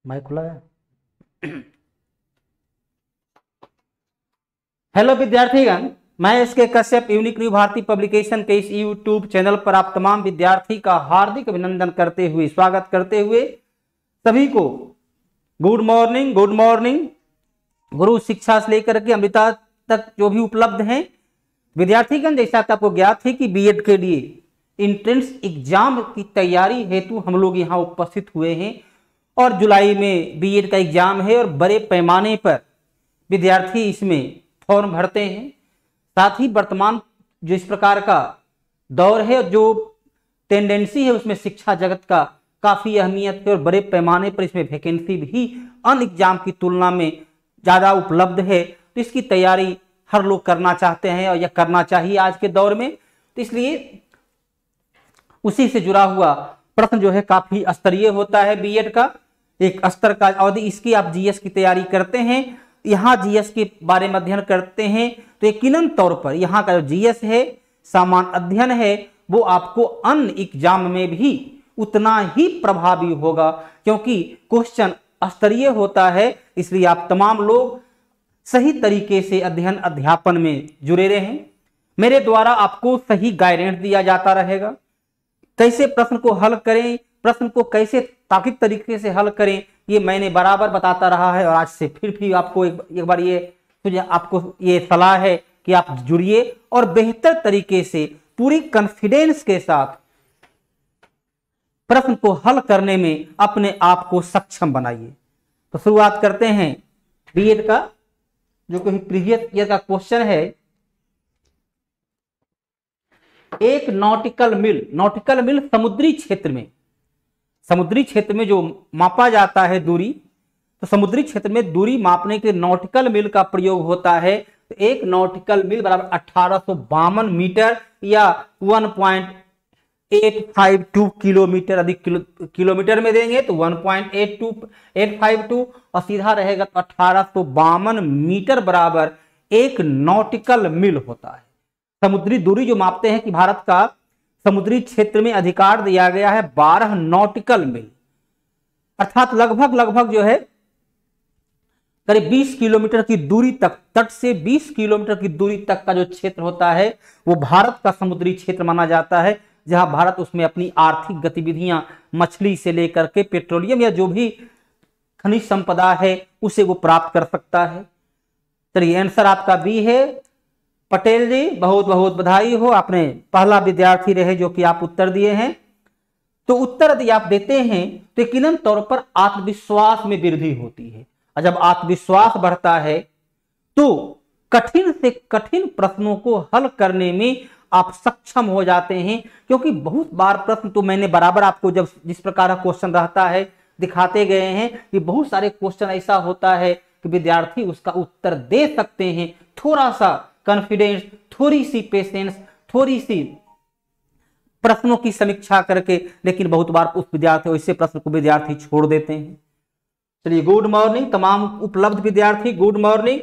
Mic खुला है। Hello विद्यार्थीगण, मैं SK Kashyap unique new Bharati publication के इस यूट्यूब चैनल पर आप तमाम विद्यार्थी का हार्दिक अभिनंदन करते हुए स्वागत करते हुए सभी को गुड मॉर्निंग। Good morning. गुरु शिक्षा से लेकर के अमृता तक जो भी उपलब्ध हैं विद्यार्थीगण, जैसा कि आपको ज्ञात है कि बीएड के लिए इंट्रेंस एग्जाम की तैयारी हेतु हम लोग यहाँ उपस्थित हुए हैं और जुलाई में बीएड का एग्जाम है और बड़े पैमाने पर विद्यार्थी इसमें फॉर्म भरते हैं। साथ ही वर्तमान जो इस प्रकार का दौर है, जो टेंडेंसी है, उसमें शिक्षा जगत का काफी अहमियत है और बड़े पैमाने पर इसमें वैकेंसी भी अन्य एग्जाम की तुलना में ज्यादा उपलब्ध है। तो इसकी तैयारी हर लोग करना चाहते हैं और यह करना चाहिए आज के दौर में। तो इसलिए उसी से जुड़ा हुआ प्रश्न जो है काफी स्तरीय होता है बीएड का, एक स्तर का अवधि। इसकी आप जीएस की तैयारी करते हैं, यहाँ जीएस के बारे में अध्ययन करते हैं, तो यकीनन तौर पर यहाँ का जो जीएस है, सामान्य अध्ययन है, वो आपको अन्य एग्जाम में भी उतना ही प्रभावी होगा, क्योंकि क्वेश्चन स्तरीय होता है। इसलिए आप तमाम लोग सही तरीके से अध्ययन अध्यापन में जुड़े रहें। मेरे द्वारा आपको सही गाइडेंस दिया जाता रहेगा, कैसे प्रश्न को हल करें, प्रश्न को कैसे तार्किक तरीके से हल करें, ये मैंने बराबर बताता रहा है। और आज से फिर भी आपको एक बार आपको ये सलाह है कि आप जुड़िए और बेहतर तरीके से पूरी कॉन्फिडेंस के साथ प्रश्न को हल करने में अपने आप को सक्षम बनाइए। तो शुरुआत करते हैं बीएड का, जो कि प्रीवियस ईयर का क्वेश्चन है। एक नॉटिकल मिल समुद्री क्षेत्र में जो मापा जाता है दूरी, तो समुद्री क्षेत्र में दूरी मापने के नॉटिकल मिल का प्रयोग होता है। तो एक नॉटिकल मिल बराबर 1852 मीटर या 1.852 किलोमीटर, अधिक किलोमीटर में देंगे तो 1.852 और सीधा रहेगा तो 1852 मीटर बराबर एक नॉटिकल मिल होता है। समुद्री दूरी जो मापते हैं कि भारत का समुद्री क्षेत्र में अधिकार दिया गया है 12 नॉटिकल मील, अर्थात लगभग जो है करीब 20 किलोमीटर की दूरी तक, तट से 20 किलोमीटर की दूरी तक का जो क्षेत्र होता है वो भारत का समुद्री क्षेत्र माना जाता है, जहां भारत उसमें अपनी आर्थिक गतिविधियां मछली से लेकर के पेट्रोलियम या जो भी खनिज संपदा है उसे वो प्राप्त कर सकता है। चलिए, आंसर आपका बी है। पटेल जी, बहुत बहुत बधाई हो, आपने पहला विद्यार्थी रहे जो कि आप उत्तर दिए हैं। तो उत्तर यदि आप देते हैं तो यकीनन तौर पर आत्मविश्वास में वृद्धि होती है, और जब आत्मविश्वास बढ़ता है तो कठिन से कठिन प्रश्नों को हल करने में आप सक्षम हो जाते हैं। क्योंकि बहुत बार प्रश्न तो मैंने बराबर आपको जब जिस प्रकार का क्वेश्चन रहता है दिखाते गए हैं कि बहुत सारे क्वेश्चन ऐसा होता है कि विद्यार्थी उसका उत्तर दे सकते हैं। थोड़ा सा कॉन्फिडेंस, थोड़ी सी पेशेंस, थोड़ी सी प्रश्नों की समीक्षा करके, लेकिन बहुत बार उस विद्यार्थी ऐसे प्रश्न को विद्यार्थी छोड़ देते हैं। चलिए, गुड मॉर्निंग तमाम उपलब्ध विद्यार्थी, गुड मॉर्निंग।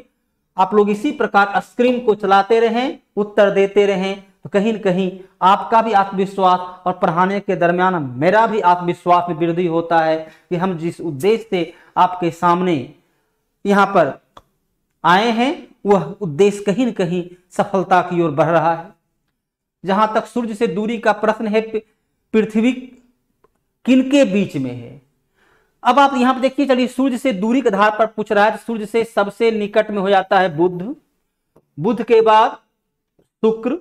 आप लोग इसी प्रकार स्क्रीन को चलाते रहें, उत्तर देते रहें, तो कहीं न कहीं आपका भी आत्मविश्वास और पढ़ाने के दरमियान मेरा भी आत्मविश्वास में वृद्धि होता है कि हम जिस उद्देश्य से आपके सामने यहाँ पर आए हैं वह उद्देश्य कहीं न कहीं सफलता की ओर बढ़ रहा है। जहां तक सूर्य से दूरी का प्रश्न है, पृथ्वी किनके बीच में है। अब आप यहां पर देखिए, चलिए सूर्य से दूरी के आधार पर पूछ रहा है। सूर्य से सबसे निकट में हो जाता है बुध, बुध के बाद शुक्र,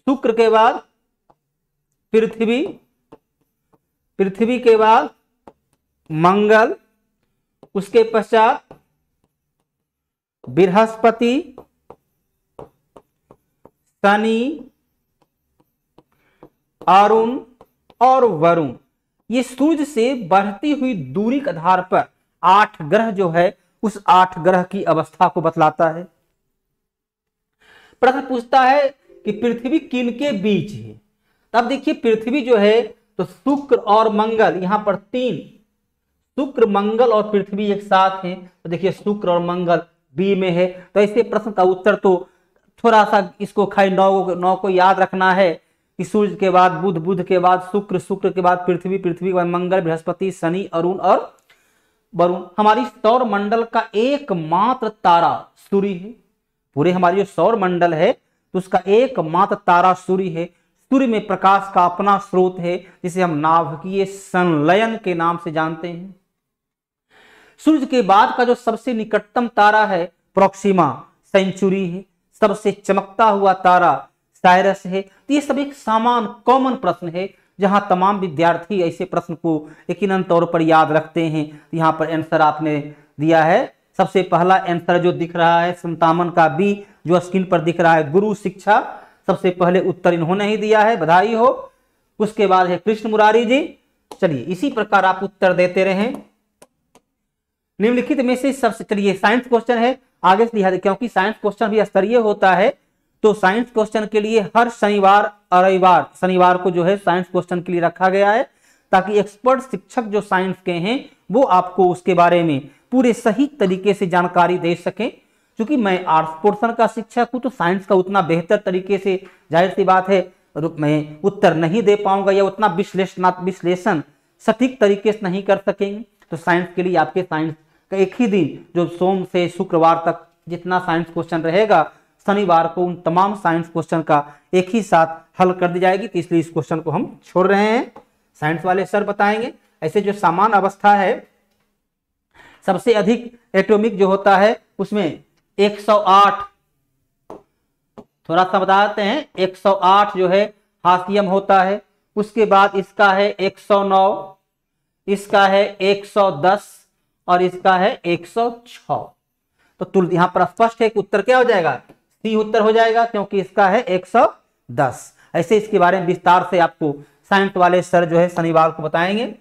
शुक्र के बाद पृथ्वी, पृथ्वी के बाद मंगल, उसके पश्चात बृहस्पति, शनि, अरुण और वरुण। ये सूर्य से बढ़ती हुई दूरी के आधार पर 8 ग्रह जो है उस 8 ग्रह की अवस्था को बतलाता है। प्रश्न पूछता है कि पृथ्वी किनके बीच है। तब देखिए, पृथ्वी जो है तो शुक्र और मंगल, यहां पर 3 शुक्र, मंगल और पृथ्वी एक साथ हैं। तो देखिए शुक्र और मंगल बी में है। तो ऐसे प्रश्न का उत्तर तो थोड़ा सा इसको खाली 9 को याद रखना है कि सूर्य के बाद बुध, बुध के बाद शुक्र, शुक्र के बाद पृथ्वी, पृथ्वी के बाद मंगल, बृहस्पति, शनि, अरुण और वरुण। हमारी सौर मंडल का एकमात्र तारा सूर्य है। पूरे हमारी जो सौर मंडल है तो उसका एकमात्र तारा सूर्य है। सूर्य में प्रकाश का अपना स्रोत है जिसे हम नाभिकीय संलयन के नाम से जानते हैं। सूर्य के बाद का जो सबसे निकटतम तारा है प्रोक्सिमा सेंचुरी है। सबसे चमकता हुआ तारा साइरस है। तो ये सब एक सामान्य कॉमन प्रश्न है जहां तमाम विद्यार्थी ऐसे प्रश्न को यकीनन तौर पर याद रखते हैं। तो यहाँ पर आंसर आपने दिया है। सबसे पहला आंसर जो दिख रहा है 57 का बी, जो स्क्रीन पर दिख रहा है, गुरु शिक्षा। सबसे पहले उत्तर इन्होंने ही दिया है, बधाई हो। उसके बाद है कृष्ण मुरारी जी। चलिए इसी प्रकार आप उत्तर देते रहें। निम्नलिखित में से सबसे, चलिए साइंस क्वेश्चन है, आगे से लिखा, क्योंकि साइंस क्वेश्चन भी स्तरीय होता है तो साइंस क्वेश्चन के लिए हर शनिवार और रविवार, शनिवार को जो है साइंस क्वेश्चन के लिए रखा गया है ताकि एक्सपर्ट शिक्षक जो साइंस के हैं वो आपको उसके बारे में पूरे सही तरीके से जानकारी दे सकें। क्योंकि मैं आर्ट्स पोर्शन का शिक्षक हूं तो साइंस का उतना बेहतर तरीके से, जाहिर सी बात है, मैं उत्तर नहीं दे पाऊंगा या उतना विश्लेषण सटीक तरीके से नहीं कर सकेंगे। तो साइंस के लिए आपके साइंस का एक ही दिन, जो सोम से शुक्रवार तक जितना साइंस क्वेश्चन रहेगा, शनिवार को उन तमाम साइंस क्वेश्चन का एक ही साथ हल कर दी जाएगी। तो इसलिए इस क्वेश्चन को हम छोड़ रहे हैं, साइंस वाले सर बताएंगे। ऐसे जो समान अवस्था है, सबसे अधिक एटॉमिक जो होता है उसमें 108, थोड़ा सा बताते हैं, 108 जो है हाशियम होता है। उसके बाद इसका है 109, इसका है 110 और इसका है 106। तो तुल यहां पर स्पष्ट है कि उत्तर क्या हो जाएगा, सी उत्तर हो जाएगा, क्योंकि इसका है 110। ऐसे इसके बारे में विस्तार से आपको साइंस वाले सर जो है शनिवार को बताएंगे।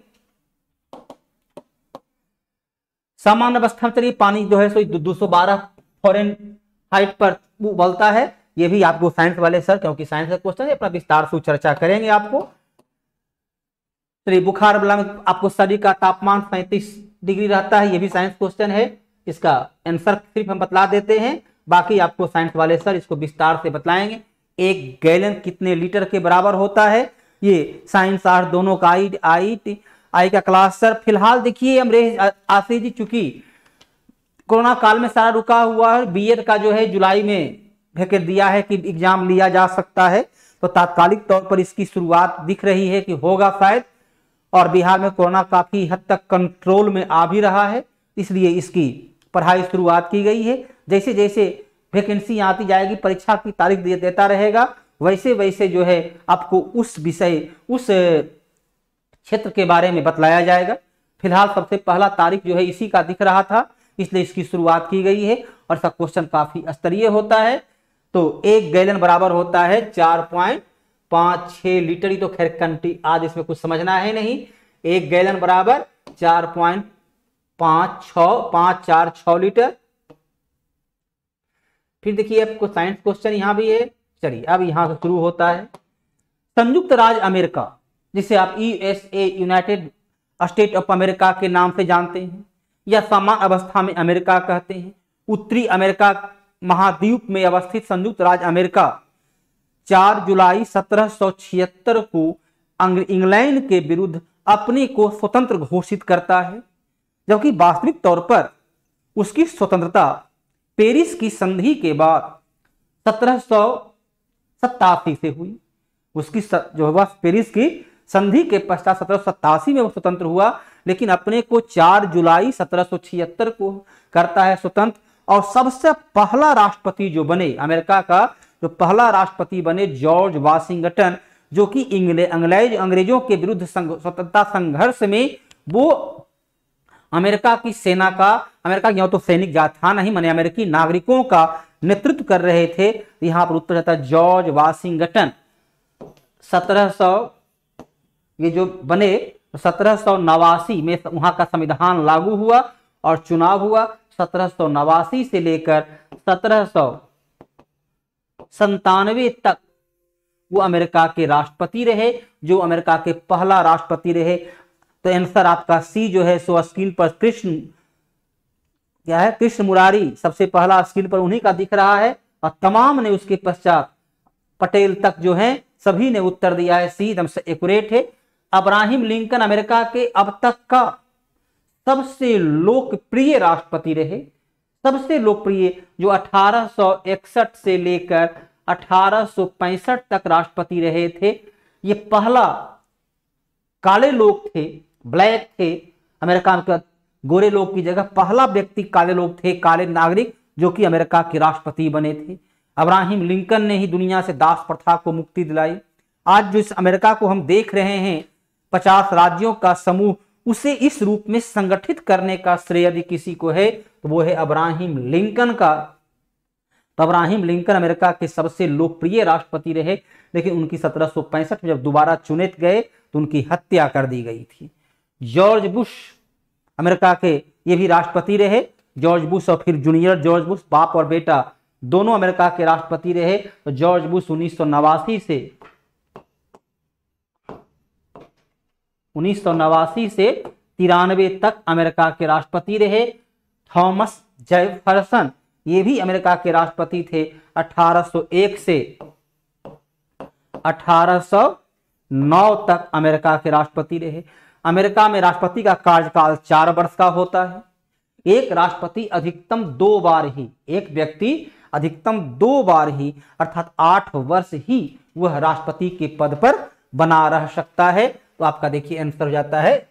सामान्य अवस्था में चलिए पानी जो है 212 फ़ारेनहाइट पर उबलता है। ये भी आपको साइंस वाले सर, क्योंकि साइंस का क्वेश्चन है, अपना विस्तार से चर्चा करेंगे आपको। चलिए बुखार वाला में आपको शरीर का तापमान 37 डिग्री रहता है, ये भी साइंस क्वेश्चन है। इसका आंसर सिर्फ हम बतला देते हैं, बाकी आपको साइंस वाले सर इसको विस्तार से बतलाएंगे। 1 गैलन कितने लीटर के बराबर होता है, ये साइंस आर्ट दोनों का आई का क्लास सर। फिलहाल देखिए अमरेश आशीष जी, चूंकि कोरोना काल में सारा रुका हुआ है, बीएड का जो है जुलाई में भेके दिया है कि एग्जाम लिया जा सकता है, तो तात्कालिक तौर पर इसकी शुरुआत दिख रही है कि होगा शायद। और बिहार में कोरोना काफी हद तक कंट्रोल में आ भी रहा है, इसलिए इसकी पढ़ाई शुरुआत की गई है। जैसे जैसे वैकेंसी आती जाएगी, परीक्षा की तारीख देता रहेगा, वैसे वैसे जो है आपको उस विषय, उस क्षेत्र के बारे में बतलाया जाएगा। फिलहाल सबसे पहला तारीख जो है इसी का दिख रहा था, इसलिए इसकी शुरुआत की गई है। और सब क्वेश्चन काफी स्तरीय होता है। तो 1 गैलन बराबर होता है 4.56 लीटर। ही तो खैर कंटी आज इसमें कुछ समझना है नहीं। 1 गैलन बराबर 4.546 लीटर। फिर देखिए आपको साइंस क्वेश्चन यहां भी है। चलिए अब यहां से शुरू होता है। संयुक्त राज्य अमेरिका, जिसे आप USA, United state of America के नाम से जानते हैं, या सामान्य अवस्था में अमेरिका कहते हैं, उत्तरी अमेरिका महाद्वीप में अवस्थित संयुक्त राज्य अमेरिका 4 जुलाई 1776 को इंग्लैंड के विरुद्ध अपने को स्वतंत्र घोषित करता है, जबकि वास्तविक तौर पर उसकी स्वतंत्रता पेरिस की संधि के बाद 1787 से हुई। उसकी जो है पेरिस की संधि के पश्चात 1787 में वो स्वतंत्र हुआ, लेकिन अपने को 4 जुलाई 1776 को करता है स्वतंत्र। और सबसे पहला राष्ट्रपति जो बने, अमेरिका का जो पहला राष्ट्रपति बने, जॉर्ज वाशिंगटन, जो कि अंग्रेजों के विरुद्ध स्वतंत्रता संघर्ष में वो अमेरिका की सेना का, अमेरिका की तो सैनिक था नहीं, माने अमेरिकी नागरिकों का नेतृत्व कर रहे थे। यहां पर उत्तर जाता है जॉर्ज वाशिंगटन। 1700 ये जो बने 1789 में वहां का संविधान लागू हुआ और चुनाव हुआ। 1789 से लेकर 1797 तक वो अमेरिका के राष्ट्रपति रहे, जो अमेरिका के पहला राष्ट्रपति रहे। तो आंसर आपका सी जो है सो स्क्रीन पर कृष्ण मुरारी सबसे पहला स्क्रीन पर उन्हीं का दिख रहा है। और तमाम ने उसके पश्चात पटेल तक जो है सभी ने उत्तर दिया है सी, एकदम से एक्यूरेट है। अब्राहम लिंकन अमेरिका के अब तक का सबसे लोकप्रिय राष्ट्रपति रहे, सबसे लोकप्रिय, जो 1861 से लेकर 1865 तक राष्ट्रपति रहे थे। ये पहला, काले लोग थे, ब्लैक थे अमेरिका के, गोरे लोग की जगह पहला व्यक्ति काले लोग थे, काले नागरिक जो कि अमेरिका के राष्ट्रपति बने थे। अब्राहम लिंकन ने ही दुनिया से दास प्रथा को मुक्ति दिलाई। आज जो इस अमेरिका को हम देख रहे हैं 50 राज्यों का समूह, उसे इस रूप में संगठित करने का श्रेय यदि किसी को है तो वो है अब्राहम लिंकन का। तो अब्राहम लिंकन अमेरिका के सबसे लोकप्रिय राष्ट्रपति रहे, लेकिन उनकी 1765 में जब दोबारा चुने गए तो उनकी हत्या कर दी गई थी। जॉर्ज बुश अमेरिका के ये भी राष्ट्रपति रहे, जॉर्ज बुश और फिर जूनियर जॉर्ज बुश, बाप और बेटा दोनों अमेरिका के राष्ट्रपति रहे। तो जॉर्ज बुश 1989 से 93 तक अमेरिका के राष्ट्रपति रहे। थॉमस जेफरसन ये भी अमेरिका के राष्ट्रपति थे, 1801 से 1809 तक अमेरिका के राष्ट्रपति रहे। अमेरिका में राष्ट्रपति का कार्यकाल 4 वर्ष का होता है। एक राष्ट्रपति अधिकतम 2 बार ही, एक व्यक्ति अधिकतम 2 बार ही अर्थात 8 वर्ष ही वह राष्ट्रपति के पद पर बना रह सकता है। तो आपका देखिए आंसर हो जाता है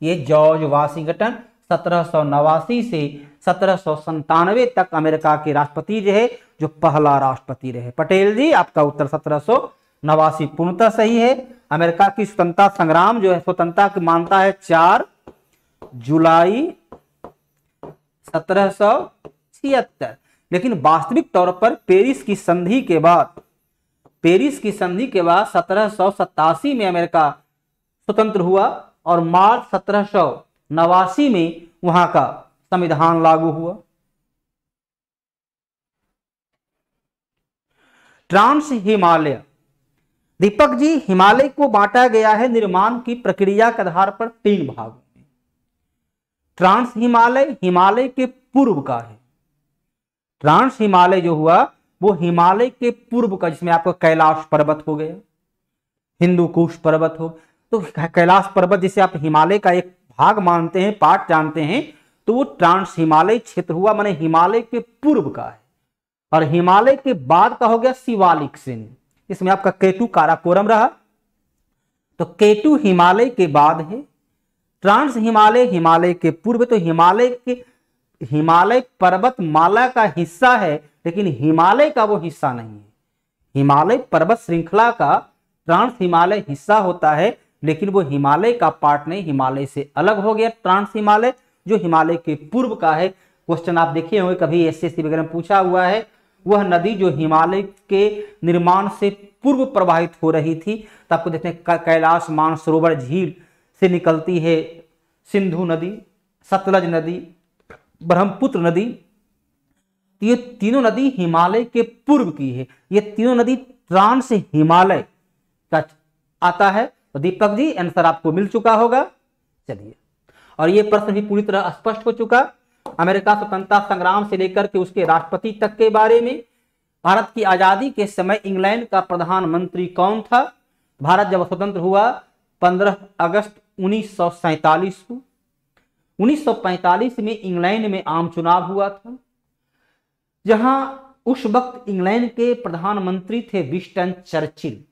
ये जॉर्ज वाशिंगटन 1789 से 1797 तक अमेरिका के राष्ट्रपति जो है, जो पहला राष्ट्रपति रहे। पटेल जी आपका उत्तर 1789 पूर्णतः सही है। अमेरिका की स्वतंत्रता संग्राम जो है, स्वतंत्रता की मानता है 4 जुलाई 1776, लेकिन वास्तविक तौर पर पेरिस की संधि के बाद 1787 में अमेरिका स्वतंत्र हुआ और मार्च 1789 में वहां का संविधान लागू हुआ। ट्रांस हिमालय, दीपक जी हिमालय को बांटा गया है निर्माण की प्रक्रिया के आधार पर 3 भागों में। ट्रांस हिमालय हिमालय के पूर्व का है। ट्रांस हिमालय जो हुआ वो हिमालय के पूर्व का, जिसमें आपको कैलाश पर्वत हो गया, हिंदू कुश पर्वत हो, तो कैलाश पर्वत जिसे आप हिमालय का एक भाग मानते हैं, पार्ट जानते हैं, तो वो ट्रांस हिमालय क्षेत्र हुआ, माने हिमालय के पूर्व का है। और हिमालय के बाद का हो गया शिवालिक श्रेणी, इसमें आपका केटू काराकोरम रहा। तो केटू हिमालय के बाद है। ट्रांस हिमालय हिमालय के पूर्व, तो हिमालय पर्वत माला का हिस्सा है, लेकिन हिमालय का वो हिस्सा नहीं है। हिमालय पर्वत श्रृंखला का ट्रांस हिमालय हिस्सा होता है, लेकिन वो हिमालय का पार्ट नहीं, हिमालय से अलग हो गया ट्रांस हिमालय, जो हिमालय के पूर्व का है। क्वेश्चन आप देखे होंगे कभी एसएससी वगैरह में पूछा हुआ है, वह नदी जो हिमालय के निर्माण से पूर्व प्रवाहित हो रही थी, तो आपको देखते हैं कैलाश मानसरोवर झील से निकलती है सिंधु नदी, सतलज नदी, ब्रह्मपुत्र नदी। तो ये तीनों नदी हिमालय के पूर्व की है। ये तीनों नदी ट्रांस हिमालय का आता है। तो दीपक जी आंसर आपको मिल चुका होगा। चलिए, और ये प्रश्न भी पूरी तरह स्पष्ट हो चुका। अमेरिका स्वतंत्रता संग्राम से लेकर के उसके राष्ट्रपति तक के बारे में। भारत की आजादी के समय इंग्लैंड का प्रधानमंत्री कौन था? भारत जब स्वतंत्र हुआ 15 अगस्त 1947 को। 1945 में इंग्लैंड में आम चुनाव हुआ था, जहां उस वक्त इंग्लैंड के प्रधानमंत्री थे विंस्टन चर्चिल,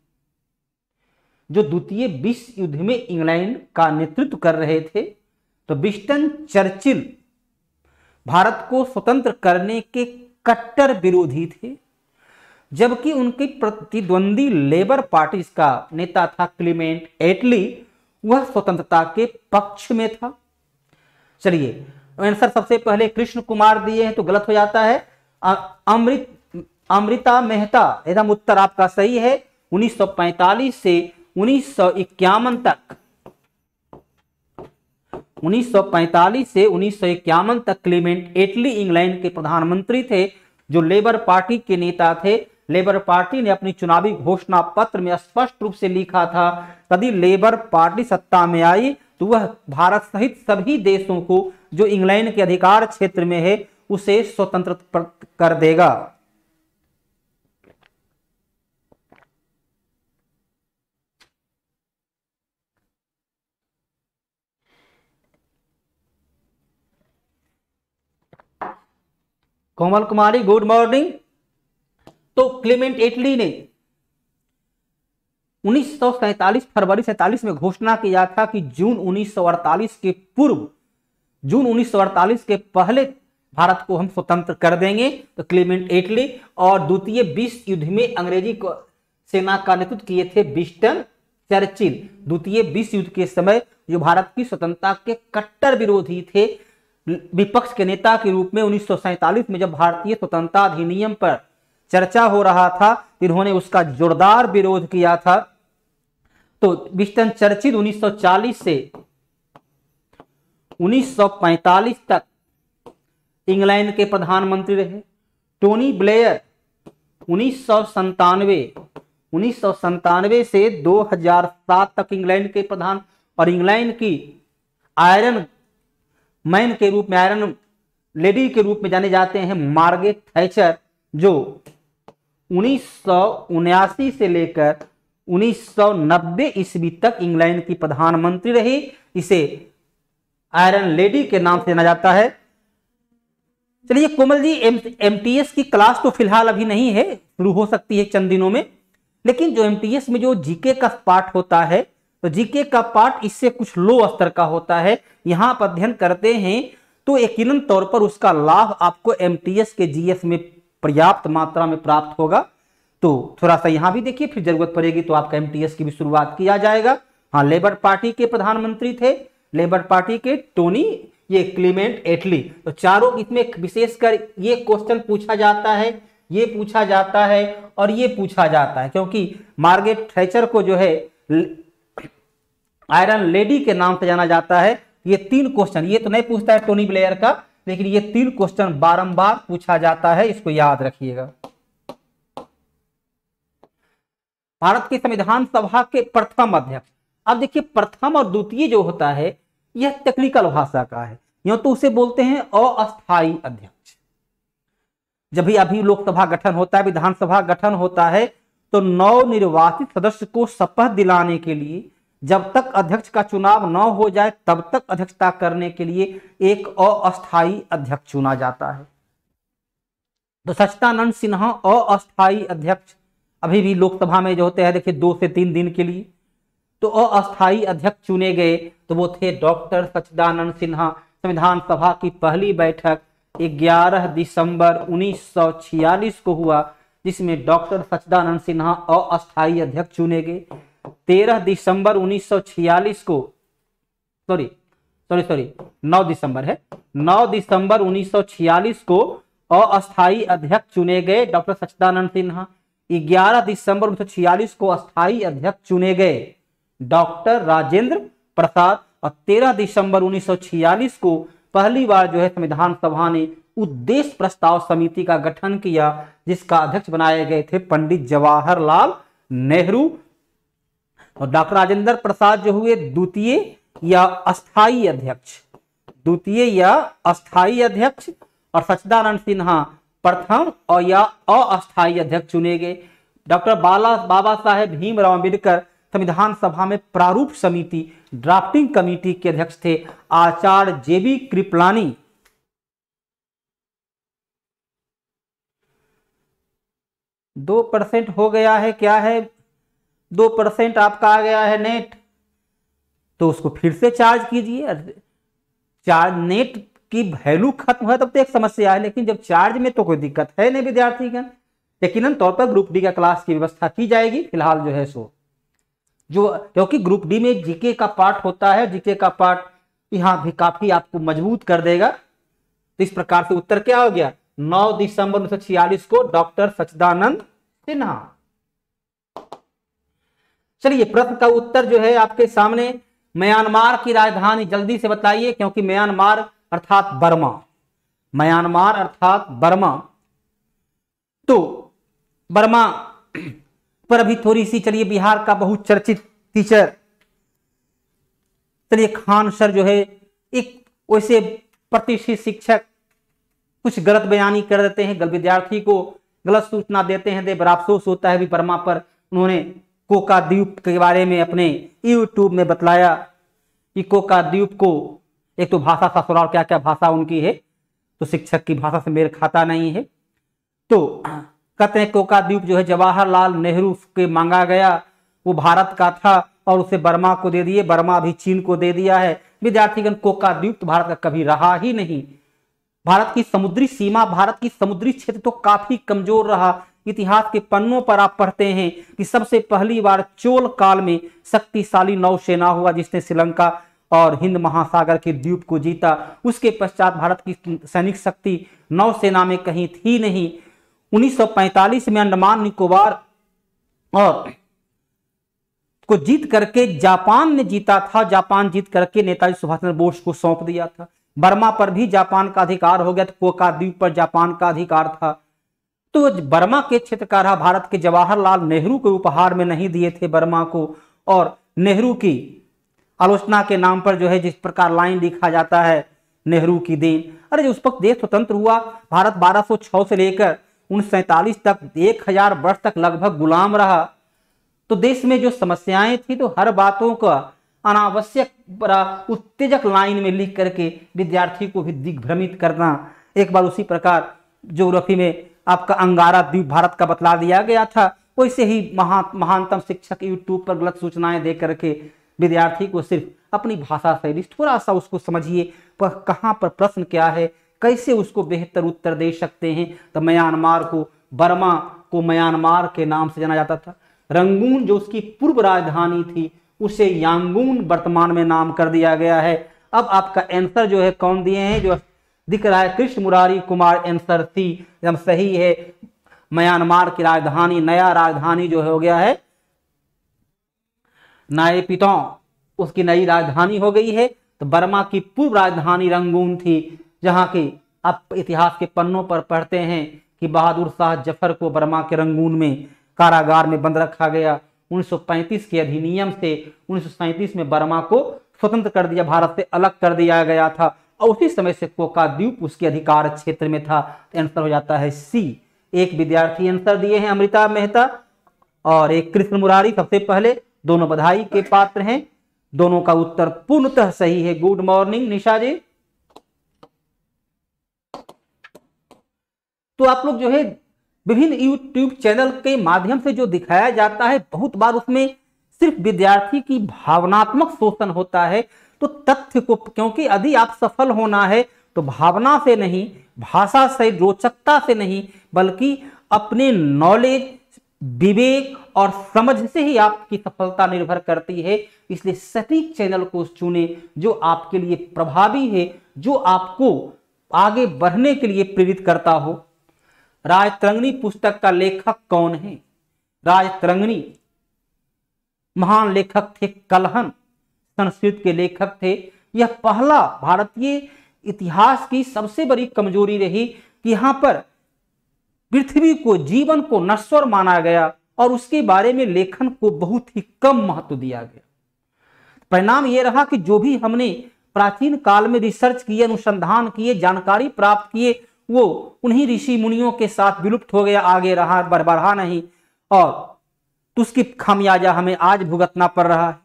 जो द्वितीय विश्व युद्ध में इंग्लैंड का नेतृत्व कर रहे थे। तो विंस्टन चर्चिल भारत को स्वतंत्र करने के कट्टर विरोधी थे, जबकि उनके प्रतिद्वंदी लेबर पार्टी का नेता था क्लीमेंट एटली, वह स्वतंत्रता के पक्ष में था। चलिए, आंसर सबसे पहले कृष्ण कुमार दिए हैं तो गलत हो जाता है। अमृता मेहता, एकदम उत्तर आपका सही है। 1945 से 1951 तक 1945 से 1951 तक क्लीमेंट एटली इंग्लैंड के प्रधानमंत्री थे, जो लेबर पार्टी के नेता थे। लेबर पार्टी ने अपनी चुनावी घोषणा पत्र में स्पष्ट रूप से लिखा था, यदि लेबर पार्टी सत्ता में आई तो वह भारत सहित सभी देशों को जो इंग्लैंड के अधिकार क्षेत्र में है उसे स्वतंत्र कर देगा। कोमल कुमारी गुड मॉर्निंग। तो क्लेमेंट एटली ने 1947 फरवरी 47 में घोषणा किया था कि जून 1948 के पूर्व, जून 1948 के पहले भारत को हम स्वतंत्र कर देंगे। तो क्लेमेंट एटली और द्वितीय विश्व युद्ध में अंग्रेजी सेना का नेतृत्व किए थे विंस्टन चर्चिल। द्वितीय विश्व युद्ध के समय जो भारत की स्वतंत्रता के कट्टर विरोधी थे, विपक्ष के नेता के रूप में 1947 में जब भारतीय स्वतंत्रता अधिनियम पर चर्चा हो रहा था, इन्होंने उसका जोरदार विरोध किया था। तो विंस्टन चर्चिल 1940 से 1945 तक इंग्लैंड के प्रधानमंत्री रहे। टोनी ब्लेयर 1997 से 2007 तक इंग्लैंड के प्रधान, और इंग्लैंड की आयरन मैन के रूप में, आयरन लेडी के रूप में जाने जाते हैं मार्गरेट थैचर, जो 1979 से लेकर 1990 ईस्वी तक इंग्लैंड की प्रधानमंत्री रही। इसे आयरन लेडी के नाम से जाना जाता है। चलिए कोमल जी, एमटीएस की क्लास तो फिलहाल अभी नहीं है, शुरू हो सकती है चंद दिनों में, लेकिन जो एमटीएस में जो जीके का पार्ट होता है, तो जीके का पार्ट इससे कुछ लो स्तर का होता है। यहां आप अध्ययन करते हैं तो यकीनन तौर पर उसका लाभ आपको एमटीएस के जीएस में पर्याप्त मात्रा में प्राप्त होगा। तो थोड़ा सा यहां भी देखिए, फिर जरूरत पड़ेगी तो आपका एमटीएस की भी शुरुआत किया जाएगा। हाँ, लेबर पार्टी के प्रधानमंत्री थे, लेबर पार्टी के टोनी, ये क्लेमेंट एटली। तो चारों इसमें विशेषकर ये क्वेश्चन पूछा जाता है, ये पूछा जाता है और ये पूछा जाता है, क्योंकि मार्गरेट थैचर को जो है आयरन लेडी के नाम से जाना जाता है। ये 3 क्वेश्चन, ये तो नहीं पूछता है टोनी ब्लेयर का, लेकिन ये 3 क्वेश्चन बारंबार पूछा जाता है, इसको याद रखिएगा। भारत की संविधान सभा के प्रथम अध्यक्ष, अब देखिए प्रथम और द्वितीय जो होता है यह टेक्निकल भाषा का है, यूं तो उसे बोलते हैं अस्थायी अध्यक्ष। जब भी अभी लोकसभा गठन होता है, विधानसभा गठन होता है, तो नवनिर्वाचित सदस्य को शपथ दिलाने के लिए, जब तक अध्यक्ष का चुनाव न हो जाए तब तक अध्यक्षता करने के लिए एक अस्थायी अध्यक्ष चुना जाता है। तो सच्चिदानंद सिन्हा अस्थायी अध्यक्ष अभी भी लोकसभा में जो होते हैं, देखिए 2 से 3 दिन के लिए, तो अस्थायी अध्यक्ष चुने गए। तो वो थे डॉक्टर सच्चिदानंद सिन्हा। संविधान सभा की पहली बैठक 11 दिसंबर 1946 को हुआ, जिसमें डॉक्टर सच्चिदानंद सिन्हा अस्थायी अध्यक्ष चुने गए। 13 दिसंबर 1946 को, सॉरी 9 दिसंबर है, 9 दिसंबर 1946 को अस्थायी अध्यक्ष चुने गए डॉक्टर सच्चिदानंद सिन्हा। 11 दिसंबर 1946 को अस्थायी अध्यक्ष चुने गए डॉक्टर राजेंद्र प्रसाद, और 13 दिसंबर 1946 को पहली बार जो है संविधान सभा ने उद्देश्य प्रस्ताव समिति का गठन किया, जिसका अध्यक्ष बनाए गए थे पंडित जवाहरलाल नेहरू। और डॉक्टर राजेंद्र प्रसाद जो हुए द्वितीय या अस्थायी अध्यक्ष, और सच्चिदानंद सिन्हा प्रथम और या अस्थायी अध्यक्ष चुने गए। डॉक्टर बाबा साहेब भीमराव अम्बेडकर संविधान सभा में प्रारूप समिति, ड्राफ्टिंग कमेटी के अध्यक्ष थे आचार्य जेबी कृपलानी। दो % हो गया है, क्या है 2% आपका आ गया है नेट, तो उसको फिर से चार्ज कीजिए। चार्ज नेट की वैल्यू खत्म है तब तो एक समस्या है, लेकिन जब चार्ज में तो कोई दिक्कत है नहीं विद्यार्थीगण। यकीनन तौर पर ग्रुप डी का क्लास की व्यवस्था की जाएगी। फिलहाल जो है सो जो, क्योंकि ग्रुप डी में जीके का पार्ट होता है, जीके का पार्ट यहाँ भी काफी आपको मजबूत कर देगा। तो इस प्रकार से उत्तर क्या हो गया, 9 दिसंबर 1946 को डॉक्टर सच्चिदानंद सिन्हा। चलिए प्रश्न का उत्तर जो है आपके सामने, म्यांमार की राजधानी जल्दी से बताइए, क्योंकि म्यांमार अर्थात बर्मा, म्यांमार अर्थात बर्मा। तो बर्मा पर अभी थोड़ी सी, चलिए बिहार का बहुचर्चित टीचर, चलिए खान सर जो है एक वैसे प्रतिष्ठित शिक्षक, कुछ गलत बयानी कर देते हैं, विद्यार्थी को गलत सूचना देते हैं, दे बड़ा अफसोस होता है। भी बर्मा पर उन्होंने कोका द्वीप के बारे में अपने यूट्यूब में बतलाया कि कोका द्वीप को, एक तो भाषा ससुराल क्या क्या भाषा उनकी है, तो शिक्षक की भाषा से मेल खाता नहीं है। तो कहते हैं कोका द्वीप जो है जवाहरलाल नेहरू के मांगा गया, वो भारत का था और उसे बर्मा को दे दिए, बर्मा भी चीन को दे दिया है। विद्यार्थीगण कोका द्वीप तो भारत का कभी रहा ही नहीं। भारत की समुद्री सीमा, भारत की समुद्री क्षेत्र तो काफी कमजोर रहा। इतिहास के पन्नों पर आप पढ़ते हैं कि सबसे पहली बार चोल काल में शक्तिशाली नौसेना हुआ जिसने श्रीलंका और हिंद महासागर के द्वीप को जीता। उसके पश्चात भारत की सैनिक शक्ति नौसेना में कहीं थी नहीं। 1945 में अंडमान निकोबार और को जीत करके जापान ने जीता था। जापान जीत करके नेताजी सुभाष चंद्र बोस को सौंप दिया था। बर्मा पर भी जापान का अधिकार हो गया, तो कोका द्वीप पर जापान का अधिकार था। तो बर्मा के क्षेत्र का रहा। भारत के जवाहरलाल नेहरू को उपहार में नहीं दिए थे बर्मा को। और नेहरू की आलोचना के नाम पर जो है जिस प्रकार लाइन लिखा जाता है नेहरू की देन, अरे उस वक्त देश स्वतंत्र हुआ, भारत 1206 से लेकर 1947 तक 1000 वर्ष तक लगभग गुलाम रहा। तो देश में जो समस्याएं थी तो हर बातों का अनावश्यक बड़ा उत्तेजक लाइन में लिख करके विद्यार्थी को भी दिग्भ्रमित करना। एक बार उसी प्रकार ज्योग्राफी में आपका अंगारा द्वीप भारत का बतला दिया गया था। वैसे ही महानतम शिक्षक यूट्यूब पर गलत सूचनाएं दे करके विद्यार्थी को सिर्फ अपनी भाषा शैली थोड़ा सा उसको समझिए, पर कहाँ पर प्रश्न क्या है, कैसे उसको बेहतर उत्तर दे सकते हैं। तो म्यांमार को, बर्मा को म्यांमार के नाम से जाना जाता था। रंगून जो उसकी पूर्व राजधानी थी उसे यांगून वर्तमान में नाम कर दिया गया है। अब आपका आंसर जो है कौन दिए हैं, जो दिख रहा है कृष्ण मुरारी कुमार, आंसर सी एकदम सही है। म्यांमार की राजधानी, नया राजधानी जो हो गया है नायपीतौ, उसकी नई राजधानी हो गई है। तो बर्मा की पूर्व राजधानी रंगून थी, जहां की आप इतिहास के पन्नों पर पढ़ते हैं कि बहादुर शाह जफर को बर्मा के रंगून में कारागार में बंद रखा गया। 1935 के अधिनियम से 1937 में बर्मा को स्वतंत्र कर दिया, भारत से अलग कर दिया गया था। और उसी समय से कोका द्वीप उसके अधिकार क्षेत्र में था। आंसर हो जाता है सी। एक विद्यार्थी आंसर दिए हैं अमृता मेहता और एक कृष्ण मुरारी, सबसे पहले दोनों बधाई के पात्र हैं। दोनों का उत्तर पूर्णतः सही है। गुड मॉर्निंग निशा जी। तो आप लोग जो है विभिन्न यूट्यूब चैनल के माध्यम से जो दिखाया जाता है, बहुत बार उसमें सिर्फ विद्यार्थी की भावनात्मक शोषण होता है। तो तथ्य को, क्योंकि यदि आप सफल होना है तो भावना से नहीं, भाषा से, रोचकता से नहीं, बल्कि अपने नॉलेज, विवेक और समझ से ही आपकी सफलता निर्भर करती है। इसलिए सटीक चैनल को चुने जो आपके लिए प्रभावी है, जो आपको आगे बढ़ने के लिए प्रेरित करता हो। राजतरंगिणी पुस्तक का लेखक कौन है? राजतरंगिणी महान लेखक थे कलहन, संस्कृत के लेखक थे। यह पहला, भारतीय इतिहास की सबसे बड़ी कमजोरी रही कि यहां पर पृथ्वी को, जीवन को नश्वर माना गया और उसके बारे में लेखन को बहुत ही कम महत्व दिया गया। परिणाम यह रहा कि जो भी हमने प्राचीन काल में रिसर्च किए, अनुसंधान किए, जानकारी प्राप्त किए, वो उन्हीं ऋषि मुनियों के साथ विलुप्त हो गया, आगे रहा, बढ़ा नहीं। और तो उसकी खामियाजा हमें आज भुगतना पड़ रहा है।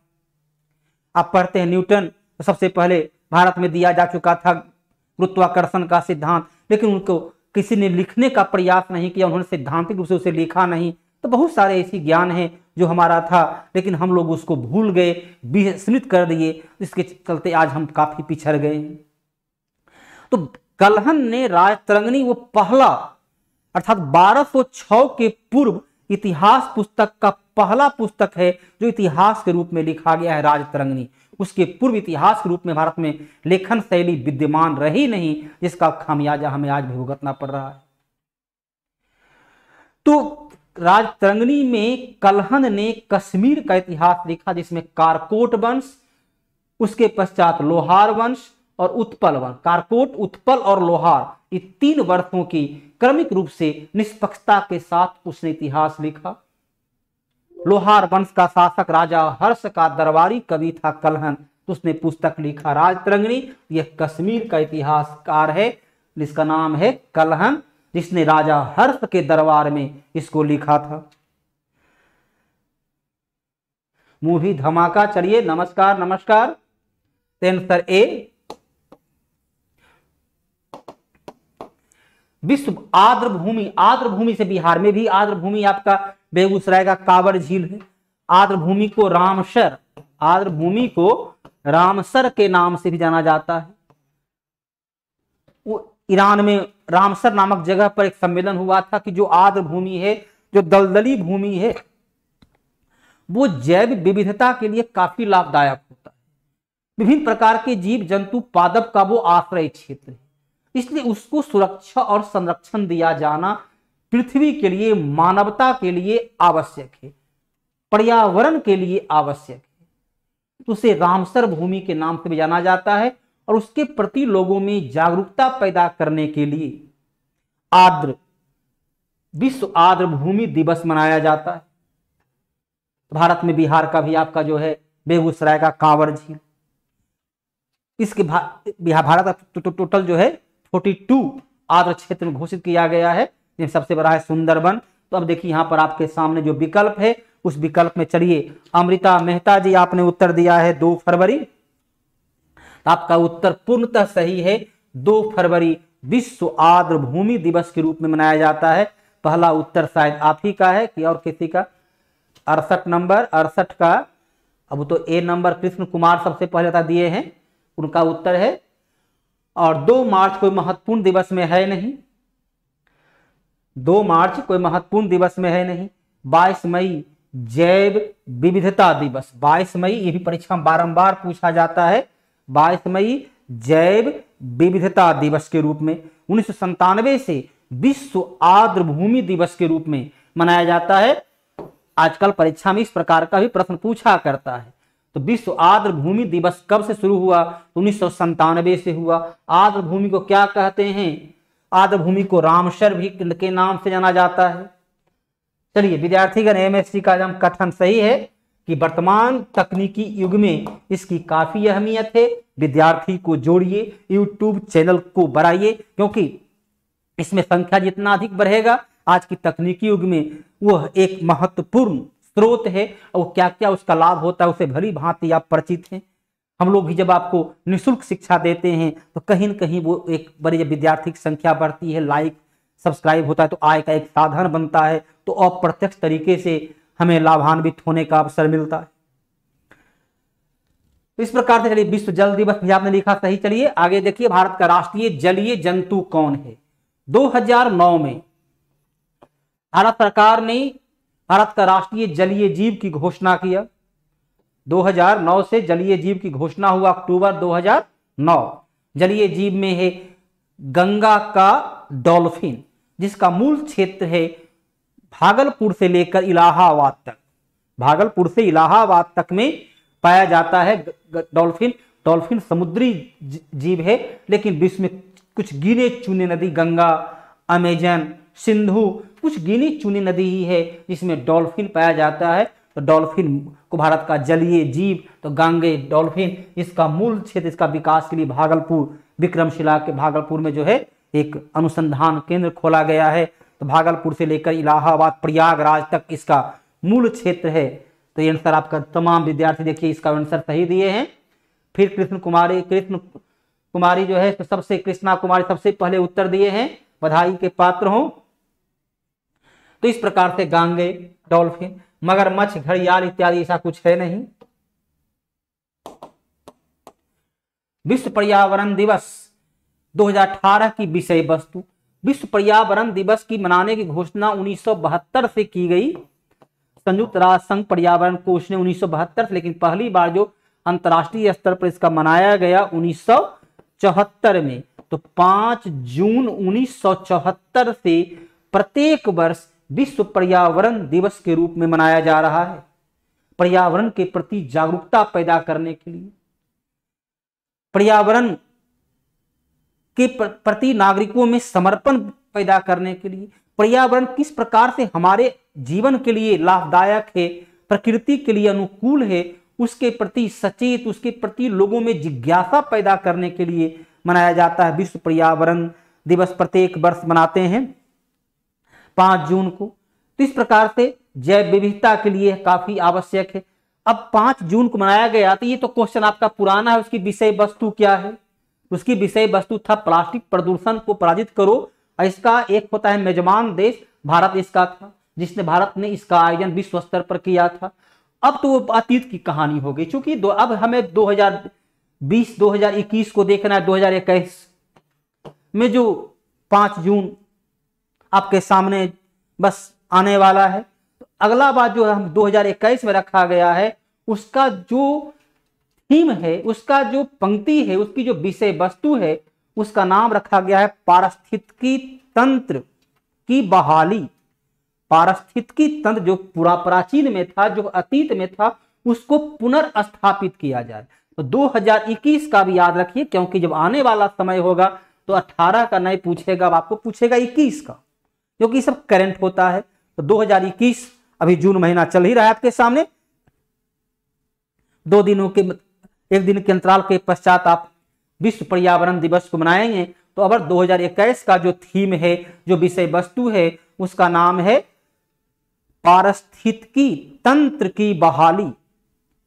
आप पढ़ते हैं न्यूटन, सबसे पहले भारत में दिया जा चुका था गुरुत्वाकर्षण का सिद्धांत, लेकिन उनको किसी ने लिखने का प्रयास नहीं किया, उन्होंने सैद्धांतिक रूप से उसे लिखा नहीं। तो बहुत सारे ऐसी ज्ञान है जो हमारा था, लेकिन हम लोग उसको भूल गए, विस्मृत कर दिए, इसके चलते आज हम काफी पिछड़ गए हैं। तो कलहन ने राजतरंगिणी, वो पहला अर्थात 1206 के पूर्व इतिहास पुस्तक का पहला पुस्तक है जो इतिहास के रूप में लिखा गया है, राजतरंगिणी। उसके पूर्व इतिहास के रूप में भारत में लेखन शैली विद्यमान रही नहीं, जिसका खामियाजा हमें आज भुगतना पड़ रहा है। तो राजतरंगिणी में कलहन ने कश्मीर का इतिहास लिखा, जिसमें कारकोट वंश, उसके पश्चात लोहार वंश और उत्पल वंश। कारकोट, उत्पल और लोहार, ये 3 वर्षों की क्रमिक रूप से निष्पक्षता के साथ उसने इतिहास लिखा। लोहार वंश का शासक राजा हर्ष का दरबारी कवि था कलहन, तो उसने पुस्तक लिखा राजतरंगिणी। यह कश्मीर का इतिहासकार है जिसका नाम है कलहन, जिसने राजा हर्ष के दरबार में इसको लिखा था। मूवी धमाका, चलिए नमस्कार नमस्कार। Answer A. विश्व आर्द्र भूमि, आर्द्र भूमि से बिहार में भी आर्द्र भूमि आपका बेगूसराय का कांवर झील है। आर्द्र भूमि को रामसर, आर्द्र भूमि को रामसर के नाम से भी जाना जाता है। वो ईरान में रामसर नामक जगह पर एक सम्मेलन हुआ था कि जो आर्द्र भूमि है, जो दलदली भूमि है, वो जैव विविधता के लिए काफी लाभदायक होता है। विभिन्न प्रकार के जीव जंतु पादप का वो आश्रय क्षेत्र है, इसलिए उसको सुरक्षा और संरक्षण दिया जाना पृथ्वी के लिए, मानवता के लिए आवश्यक है, पर्यावरण के लिए आवश्यक है। तो उसे रामसर भूमि के नाम से भी जाना जाता है और उसके प्रति लोगों में जागरूकता पैदा करने के लिए आर्द्र, विश्व आर्द्र भूमि दिवस मनाया जाता है। भारत में बिहार का भी आपका जो है बेगूसराय का कांवर झील, इसके भारत का टोटल जो है 42 आर्द्र क्षेत्र में घोषित किया गया है, जिनमें सबसे बड़ा है सुंदरबन। तो अब देखिए यहाँ पर आपके सामने जो विकल्प है, उस विकल्प में चलिए, अमृता मेहता जी आपने उत्तर दिया है 2 फरवरी। तो आपका उत्तर पूर्णतः सही है। 2 फरवरी विश्व आर्द्र भूमि दिवस के रूप में मनाया जाता है। पहला उत्तर शायद आप ही का है कि और किसी का? 68 नंबर, 68 का, अब तो ए नंबर कृष्ण कुमार सबसे पहले दिए हैं, उनका उत्तर है। और 2 मार्च कोई महत्वपूर्ण दिवस में है नहीं, 2 मार्च कोई महत्वपूर्ण दिवस में है नहीं। 22 मई जैव विविधता दिवस, 22 मई, ये भी परीक्षा में बारंबार पूछा जाता है। 22 मई जैव विविधता दिवस के रूप में 1997 से विश्व आर्द्र भूमि दिवस के रूप में मनाया जाता है। आजकल परीक्षा में इस प्रकार का भी प्रश्न पूछा करता है। तो विश्व आर्द्र भूमि दिवस कब से शुरू हुआ? 1997 से हुआ। आर्द्र भूमि को क्या कहते हैं? आर्द्र भूमि को रामसर भी के नाम से जाना जाता है। चलिए विद्यार्थीगण, एमएससी का एकदम कथन सही है कि वर्तमान तकनीकी युग में इसकी काफी अहमियत है। विद्यार्थी को जोड़िए, यूट्यूब चैनल को बढ़ाइए, क्योंकि इसमें संख्या जितना अधिक बढ़ेगा, आज की तकनीकी युग में वह एक महत्वपूर्ण स्रोत है और क्या क्या उसका लाभ होता है उसे भली भांति आप परिचित हैं। हम लोग भी जब आपको निःशुल्क शिक्षा देते हैं तो कहीं न कहीं वो एक बड़ी विद्यार्थी की संख्या बढ़ती है, लाइक सब्सक्राइब होता है, तो आय का एक साधन बनता है, तो अप्रत्यक्ष तरीके से हमें लाभान्वित होने का अवसर मिलता है। इस प्रकार से चलिए, विश्व जल दिवस भी आपने लिखा सही। चलिए आगे देखिए, भारत का राष्ट्रीय जलीय जंतु कौन है? 2009 में भारत सरकार ने भारत का राष्ट्रीय जलीय जीव की घोषणा किया। 2009 से जलीय जीव की घोषणा हुआ, अक्टूबर 2009। जलीय जीव में है गंगा का डॉल्फिन, जिसका मूल क्षेत्र है भागलपुर से लेकर इलाहाबाद तक। भागलपुर से इलाहाबाद तक में पाया जाता है डॉल्फिन। डॉल्फिन समुद्री जीव है, लेकिन विश्व में कुछ गिने चुने नदी, गंगा, अमेजन, सिंधु, कुछ गिनी चुनी नदी ही है जिसमें डॉल्फिन पाया जाता है। तो डॉल्फिन को भारत का जलीय जीव, तो गांगे डॉल्फिन, इसका मूल क्षेत्र, इसका विकास के लिए भागलपुर, विक्रमशिला के भागलपुर में जो है एक अनुसंधान केंद्र खोला गया है। तो भागलपुर से लेकर इलाहाबाद, प्रयागराज तक इसका मूल क्षेत्र है। तो ये आंसर आपका तमाम विद्यार्थी देखिए इसका आंसर सही दिए हैं। फिर कृष्ण कुमारी जो है कृष्णा कुमारी सबसे पहले उत्तर दिए हैं, बधाई के पात्र हों। तो इस प्रकार से गांगे, डॉल्फिन, मगरमच्छ, घड़ियाल इत्यादि ऐसा कुछ है नहीं। विश्व पर्यावरण दिवस 2018 की विषय वस्तु। विश्व पर्यावरण दिवस की मनाने की घोषणा 1972 से की गई। संयुक्त राष्ट्र संघ पर्यावरण कोष ने 1972 से, लेकिन पहली बार जो अंतर्राष्ट्रीय स्तर पर इसका मनाया गया 1974 में। तो 5 जून 1974 से प्रत्येक वर्ष विश्व पर्यावरण दिवस के रूप में मनाया जा रहा है, पर्यावरण के प्रति जागरूकता पैदा करने के लिए, पर्यावरण के प्रति नागरिकों में समर्पण पैदा करने के लिए, पर्यावरण किस प्रकार से हमारे जीवन के लिए लाभदायक है, प्रकृति के लिए अनुकूल है, उसके प्रति सचेत, उसके प्रति लोगों में जिज्ञासा पैदा करने के लिए मनाया जाता है। विश्व पर्यावरण दिवस प्रत्येक वर्ष मनाते हैं 5 जून को। तो इस प्रकार से जैव विविधता के लिए काफी आवश्यक है। अब 5 जून को मनाया गया, तो ये तो क्वेश्चन आपका पुराना है, उसकी विषय वस्तु क्या है? उसकी विषय वस्तु था प्लास्टिक प्रदूषण को पराजित करो और इसका एक होता है मेजबान देश, भारत इसका था, जिसने भारत ने इसका आयोजन विश्व स्तर पर किया था। अब तो वो अतीत की कहानी हो गई, चूंकि अब हमें 2020 2021 को देखना है। 2021 में जो 5 जून आपके सामने बस आने वाला है, तो अगला बात जो हम 2021 में रखा गया है, उसका जो थीम है, उसका जो पंक्ति है, उसकी जो विषय वस्तु है, उसका नाम रखा गया है पारिस्थितिकी तंत्र की बहाली। पारिस्थितिकी तंत्र जो पूरा प्राचीन में था, जो अतीत में था, उसको पुनर्स्थापित किया जाए। तो 2021 का भी याद रखिए, क्योंकि जब आने वाला समय होगा तो 18 का नहीं पूछेगा, आपको पूछेगा 21 का, क्योंकि सब करंट होता है। तो 2021 अभी जून महीना चल ही रहा है आपके सामने, 2 दिनों के 1 दिन के अंतराल के पश्चात आप विश्व पर्यावरण दिवस को मनाएंगे। तो अब 2021 का जो थीम है, जो विषय वस्तु है, उसका नाम है पारिस्थितिकी तंत्र की बहाली।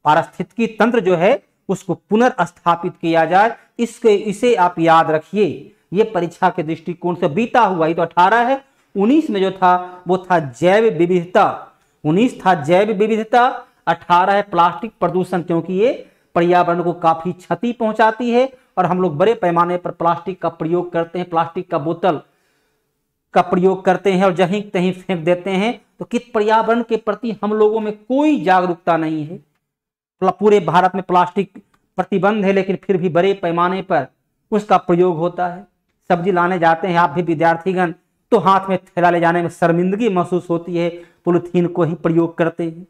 पारिस्थितिकी तंत्र जो है उसको पुनर्स्थापित किया जाए, इसे आप याद रखिए। ये परीक्षा के दृष्टिकोण से बीता हुआ, ये तो 18 है। 19 में जो था वो था जैव विविधता, 19 था जैव विविधता, 18 है प्लास्टिक प्रदूषण, क्योंकि ये पर्यावरण को काफी क्षति पहुंचाती है और हम लोग बड़े पैमाने पर प्लास्टिक का प्रयोग करते हैं, प्लास्टिक का बोतल का प्रयोग करते हैं और जहीं तहीं फेंक देते हैं। तो किस पर्यावरण के प्रति हम लोगों में कोई जागरूकता नहीं है। पूरे भारत में प्लास्टिक प्रतिबंध है, लेकिन फिर भी बड़े पैमाने पर उसका प्रयोग होता है। सब्जी लाने जाते हैं आप भी विद्यार्थीगण, तो हाथ में थैला ले जाने में शर्मिंदगी महसूस होती है, पॉलीथीन को ही प्रयोग करते हैं।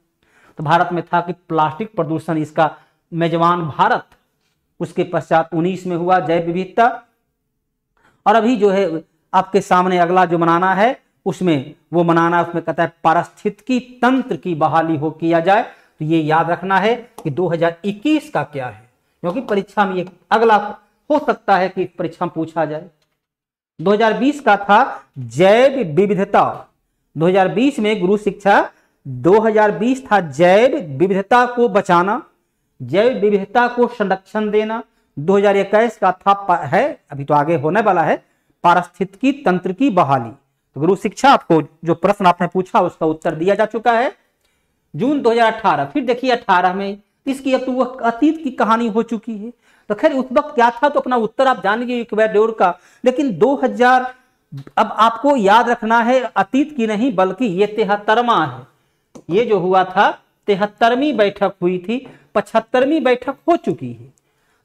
तो भारत में था कि प्लास्टिक प्रदूषण, इसका मेजबान भारत। उसके पश्चात 19 में हुआ जैव विविधता, और अभी जो है आपके सामने अगला जो मनाना है, उसमें कहता है पारिस्थितिकी तंत्र की बहाली हो किया जाए। तो ये याद रखना है कि 2021 का क्या है, क्योंकि परीक्षा में ये अगला हो सकता है कि परीक्षा में पूछा जाए। 2020 का था जैव विविधता। 2020 में गुरु शिक्षा 2020 था जैव विविधता को बचाना, जैव विविधता को संरक्षण देना। 2021 का था है, अभी तो आगे होने वाला है, पारिस्थितिकी तंत्र की बहाली। तो गुरु शिक्षा आपको जो प्रश्न आपने पूछा उसका उत्तर दिया जा चुका है। जून 2018, फिर देखिए 18 में इसकी अब तो वह अतीत की कहानी हो चुकी है। तो खैर उस वक्त क्या था, तो अपना उत्तर आप जानेंगे इक्वेडोर का। लेकिन 2000 अब आपको याद रखना है, अतीत की नहीं बल्कि ये 73वां है। ये जो हुआ था 73वीं बैठक हुई थी, 75वीं बैठक हो चुकी है।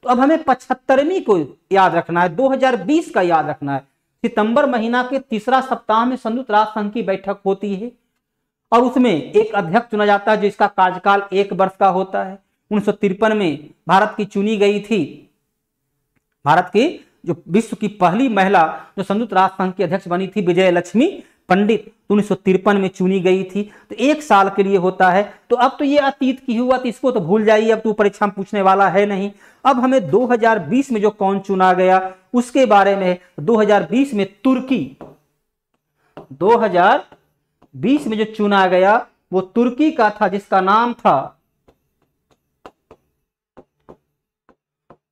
तो अब हमें 75वीं को याद रखना है, 2020 का याद रखना है। सितंबर महीना के तीसरा सप्ताह में संयुक्त राष्ट्र संघ की बैठक होती है और उसमें एक अध्यक्ष चुना जाता है जिसका कार्यकाल 1 वर्ष का होता है। 1953 में भारत की चुनी गई थी, भारत की जो विश्व की पहली महिला जो संयुक्त राष्ट्र संघ की अध्यक्ष बनी थी, विजय लक्ष्मी पंडित, 1953 में चुनी गई थी। तो 1 साल के लिए होता है। तो अब तो ये अतीत की हुआ, तो इसको तो भूल जाइए, अब तो परीक्षा में पूछने वाला है नहीं। अब हमें 2020 में जो कौन चुना गया उसके बारे में। 2020 में तुर्की, 2020 में जो चुना गया वो तुर्की का था, जिसका नाम था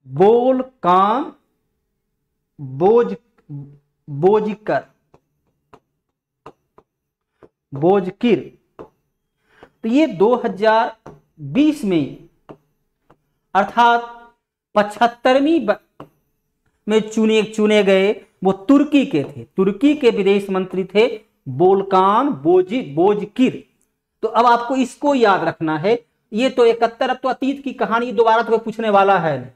वोल्कान बोजकिर। तो ये 2020 में अर्थात 75वीं में चुने गए वो तुर्की के थे। तुर्की के विदेश मंत्री थे वोल्कान बोजकिर। तो अब आपको इसको याद रखना है। ये तो 71, अब तो अतीत की कहानी, दोबारा तो पूछने वाला है।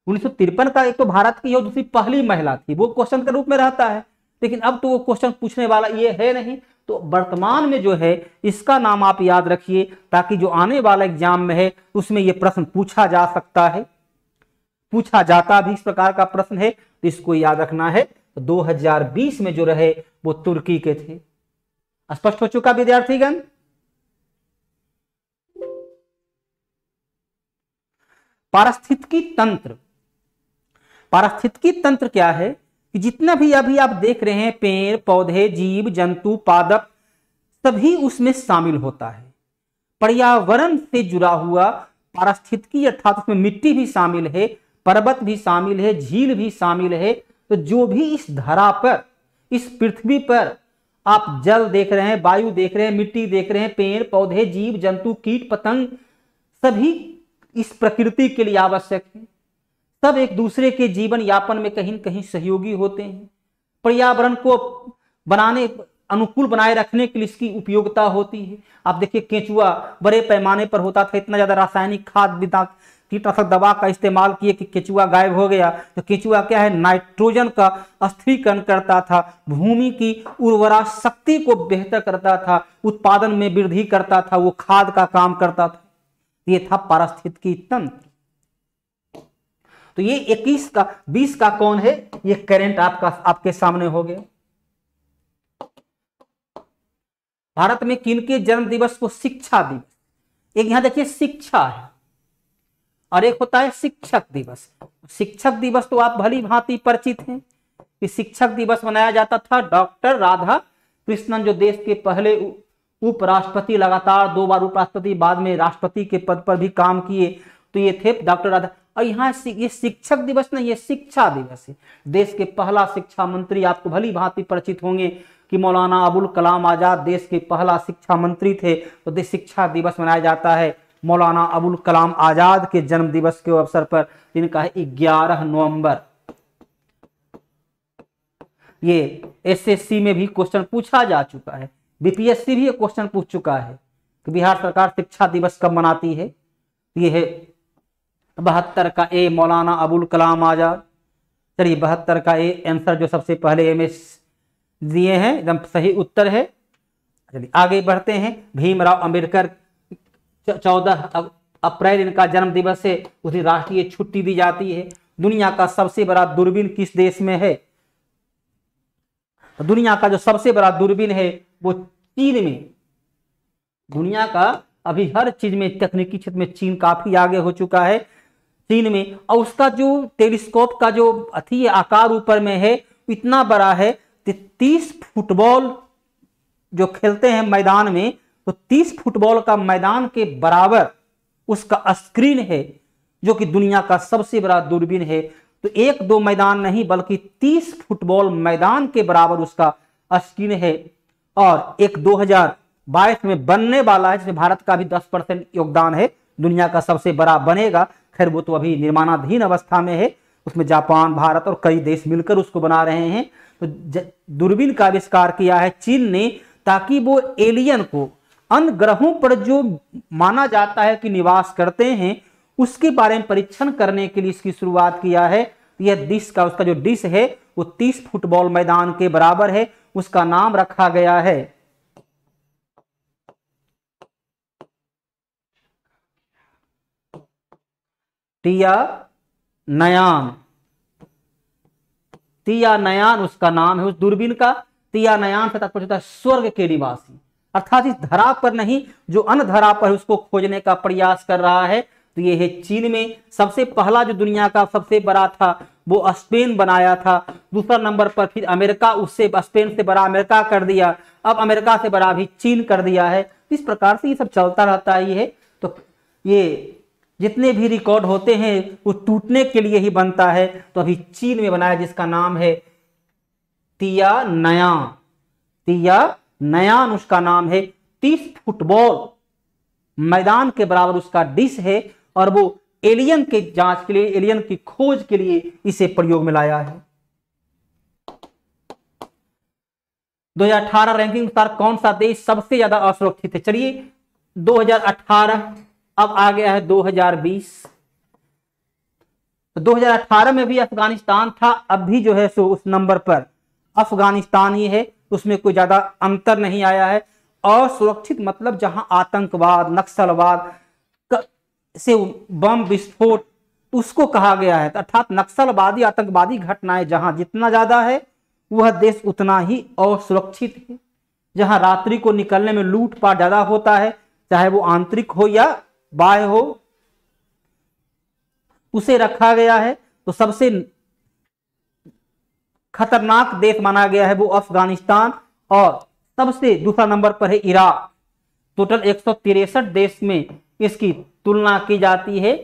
1953 का एक तो भारत की और दूसरी पहली महिला थी, वो क्वेश्चन के रूप में रहता है, लेकिन अब तो वो क्वेश्चन पूछने वाला ये है नहीं। तो वर्तमान में जो है इसका नाम आप याद रखिए, ताकि जो आने वाला एग्जाम में है उसमें ये प्रश्न पूछा जा सकता है, पूछा जाता भी इस प्रकार का प्रश्न है। तो इसको याद रखना है। तो 2020 में जो रहे वो तुर्की के थे। स्पष्ट हो चुका विद्यार्थीगण? पारिस्थितिकी तंत्र, पारिस्थितिकी तंत्र क्या है कि जितना भी अभी आप देख रहे हैं, पेड़ पौधे, जीव जंतु, पादप, सभी उसमें शामिल होता है। पर्यावरण से जुड़ा हुआ पारिस्थितिकी, अर्थात उसमें मिट्टी भी शामिल है, पर्वत भी शामिल है, झील भी शामिल है। तो जो भी इस धरा पर इस पृथ्वी पर आप जल देख रहे हैं, वायु देख रहे हैं, मिट्टी देख रहे हैं, पेड़ पौधे, जीव जंतु, कीट पतंग, सभी इस प्रकृति के लिए आवश्यक है। सब एक दूसरे के जीवन यापन में कहीं न कहीं सहयोगी होते हैं। पर्यावरण को बनाने, अनुकूल बनाए रखने के लिए इसकी उपयोगिता होती है। आप देखिए केंचुआ बड़े पैमाने पर होता था, इतना ज्यादा रासायनिक खाद कीटनाशक दवा का इस्तेमाल किए कि केंचुआ गायब हो गया। तो केंचुआ क्या है, नाइट्रोजन का स्थिरीकरण करता था, भूमि की उर्वरा शक्ति को बेहतर करता था, उत्पादन में वृद्धि करता था, वो खाद का काम करता था। ये था पारिस्थितिकी तंत्र। तो ये 21 का 20 का कौन है, ये करंट आपके सामने हो गया। भारत में किनके जन्म दिवस को शिक्षा दिवस, एक यहां देखिए शिक्षा है और एक होता है शिक्षक दिवस। शिक्षक दिवस तो आप भली भांति परिचित हैं कि शिक्षक दिवस मनाया जाता था डॉक्टर राधा कृष्णन, जो देश के पहले उपराष्ट्रपति, लगातार 2 बार उपराष्ट्रपति, बाद में राष्ट्रपति के पद पर भी काम किए, तो ये थे डॉक्टर राधा। और यहाँ ये शिक्षक दिवस नहीं, ये शिक्षा दिवस है। देश के पहला शिक्षा मंत्री आपको भली भांति परिचित होंगे कि मौलाना अबुल कलाम आजाद देश के पहला शिक्षा मंत्री थे। तो देश शिक्षा दिवस मनाया जाता है मौलाना अबुल कलाम आजाद के जन्म दिवस के अवसर पर, जिनका है 11 नवंबर। ये एसएससी में भी क्वेश्चन पूछा जा चुका है, बीपीएससी भी ये क्वेश्चन पूछ चुका है कि बिहार सरकार शिक्षा दिवस कब मनाती है। ये है 72 का ए, मौलाना अबुल कलाम आजाद। चलिए 72 का ए आंसर जो सबसे पहले एमएस दिए हैं, एकदम सही उत्तर है। चलिए आगे बढ़ते हैं। भीमराव अंबेडकर 14 अप्रैल इनका जन्म दिवस है, उसी राष्ट्रीय छुट्टी दी जाती है। दुनिया का सबसे बड़ा दूरबीन किस देश में है? दुनिया का जो सबसे बड़ा दूरबीन है वो चीन में। दुनिया का अभी हर चीज में, तकनीकी क्षेत्र में चीन काफी आगे हो चुका है, चीन में। और उसका जो टेलीस्कोप का जो अथी आकार ऊपर में है इतना बड़ा है कि 30 फुटबॉल जो खेलते हैं मैदान में, तो 30 फुटबॉल का मैदान के बराबर उसका स्क्रीन है, जो कि दुनिया का सबसे बड़ा दूरबीन है। तो 1-2 मैदान नहीं बल्कि 30 फुटबॉल मैदान के बराबर उसका स्क्रीन है। और एक 2022 में बनने वाला है, जिसमें भारत का भी 10% योगदान है, दुनिया का सबसे बड़ा बनेगा। खैर वो तो अभी निर्माणाधीन अवस्था में है, उसमें जापान, भारत और कई देश मिलकर उसको बना रहे हैं। तो दूरबीन का आविष्कार किया है चीन ने, ताकि वो एलियन को, अन्य ग्रहों पर जो माना जाता है कि निवास करते हैं, उसके बारे में परीक्षण करने के लिए इसकी शुरुआत किया है। यह डिश का, उसका जो डिश है वो 30 फुटबॉल मैदान के बराबर है। उसका नाम रखा गया है तियानयान। तियानयान उसका नाम है उस दूरबीन का। तियानयान से तात्पर्य होता है स्वर्ग के निवासी, अर्थात इस धरा पर नहीं, जो अन्य धरा पर उसको खोजने का प्रयास कर रहा है। तो ये है चीन में। सबसे पहला जो दुनिया का सबसे बड़ा था वो स्पेन बनाया था। दूसरा नंबर पर फिर अमेरिका, उससे स्पेन से बड़ा अमेरिका कर दिया, अब अमेरिका से बड़ा भी चीन कर दिया है। इस प्रकार से ये सब चलता रहता ही है। तो ये जितने भी रिकॉर्ड होते हैं वो टूटने के लिए ही बनता है। तो अभी चीन में बनाया, जिसका नाम है तियानयान। तियानयान उसका नाम है। 30 फुटबॉल मैदान के बराबर उसका डिश है, और वो एलियन के जांच के लिए, एलियन की खोज के लिए इसे प्रयोग में लाया है। 2018 रैंकिंग अनुसार कौन सा देश सबसे ज्यादा असुरक्षित है? चलिए 2018, अब आ गया है 2020। तो 2018 में भी अफगानिस्तान था, अब भी जो है सो उस नंबर पर अफगानिस्तान ही है, उसमें कोई ज्यादा अंतर नहीं आया है। असुरक्षित मतलब जहां आतंकवाद, नक्सलवाद से बम विस्फोट उसको कहा गया है। अर्थात नक्सलवादी, आतंकवादी घटनाएं जहां जितना ज्यादा है वह देश उतना ही असुरक्षित है। जहां रात्रि को निकलने में लूटपाट ज्यादा होता है, चाहे वो आंतरिक हो या बाह्य हो, उसे रखा गया है। तो सबसे खतरनाक देश माना गया है वो अफगानिस्तान, और सबसे दूसरा नंबर पर है इराक। टोटल 163 देश में इसकी तुलना की जाती है,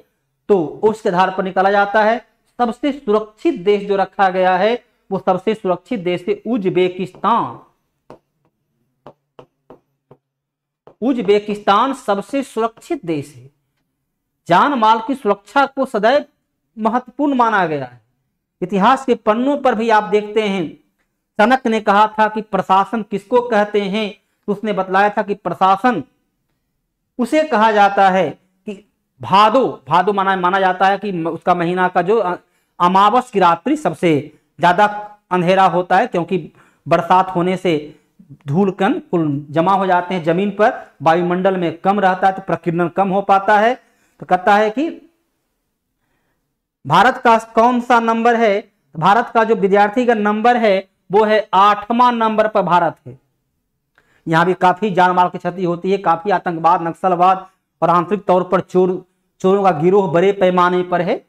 तो उसके आधार पर निकाला जाता है। सबसे सुरक्षित देश जो रखा गया है वो सबसे सुरक्षित देश है उज्बेकिस्तान। उज्बेकिस्तान सबसे सुरक्षित देश है। जान माल की सुरक्षा को सदैव महत्वपूर्ण माना गया है। इतिहास के पन्नों पर भी आप देखते हैं, चाणक्य ने कहा था कि प्रशासन किसको कहते हैं, तो उसने बतलाया था कि प्रशासन उसे कहा जाता है कि भादो माना जाता है कि उसका महीना का जो अमावस की रात्रि सबसे ज्यादा अंधेरा होता है, क्योंकि बरसात होने से धूल कण कुल जमा हो जाते हैं जमीन पर, वायुमंडल में कम रहता है तो प्रकीर्णन कम हो पाता है। तो कहता है कि भारत का कौन सा नंबर है, भारत का जो विद्यार्थी का नंबर है वो है 8वां नंबर पर भारत है। यहां भी काफी जान माल की क्षति होती है, काफी आतंकवाद, नक्सलवाद और आंतरिक तौर पर चोरों का गिरोह बड़े पैमाने पर है।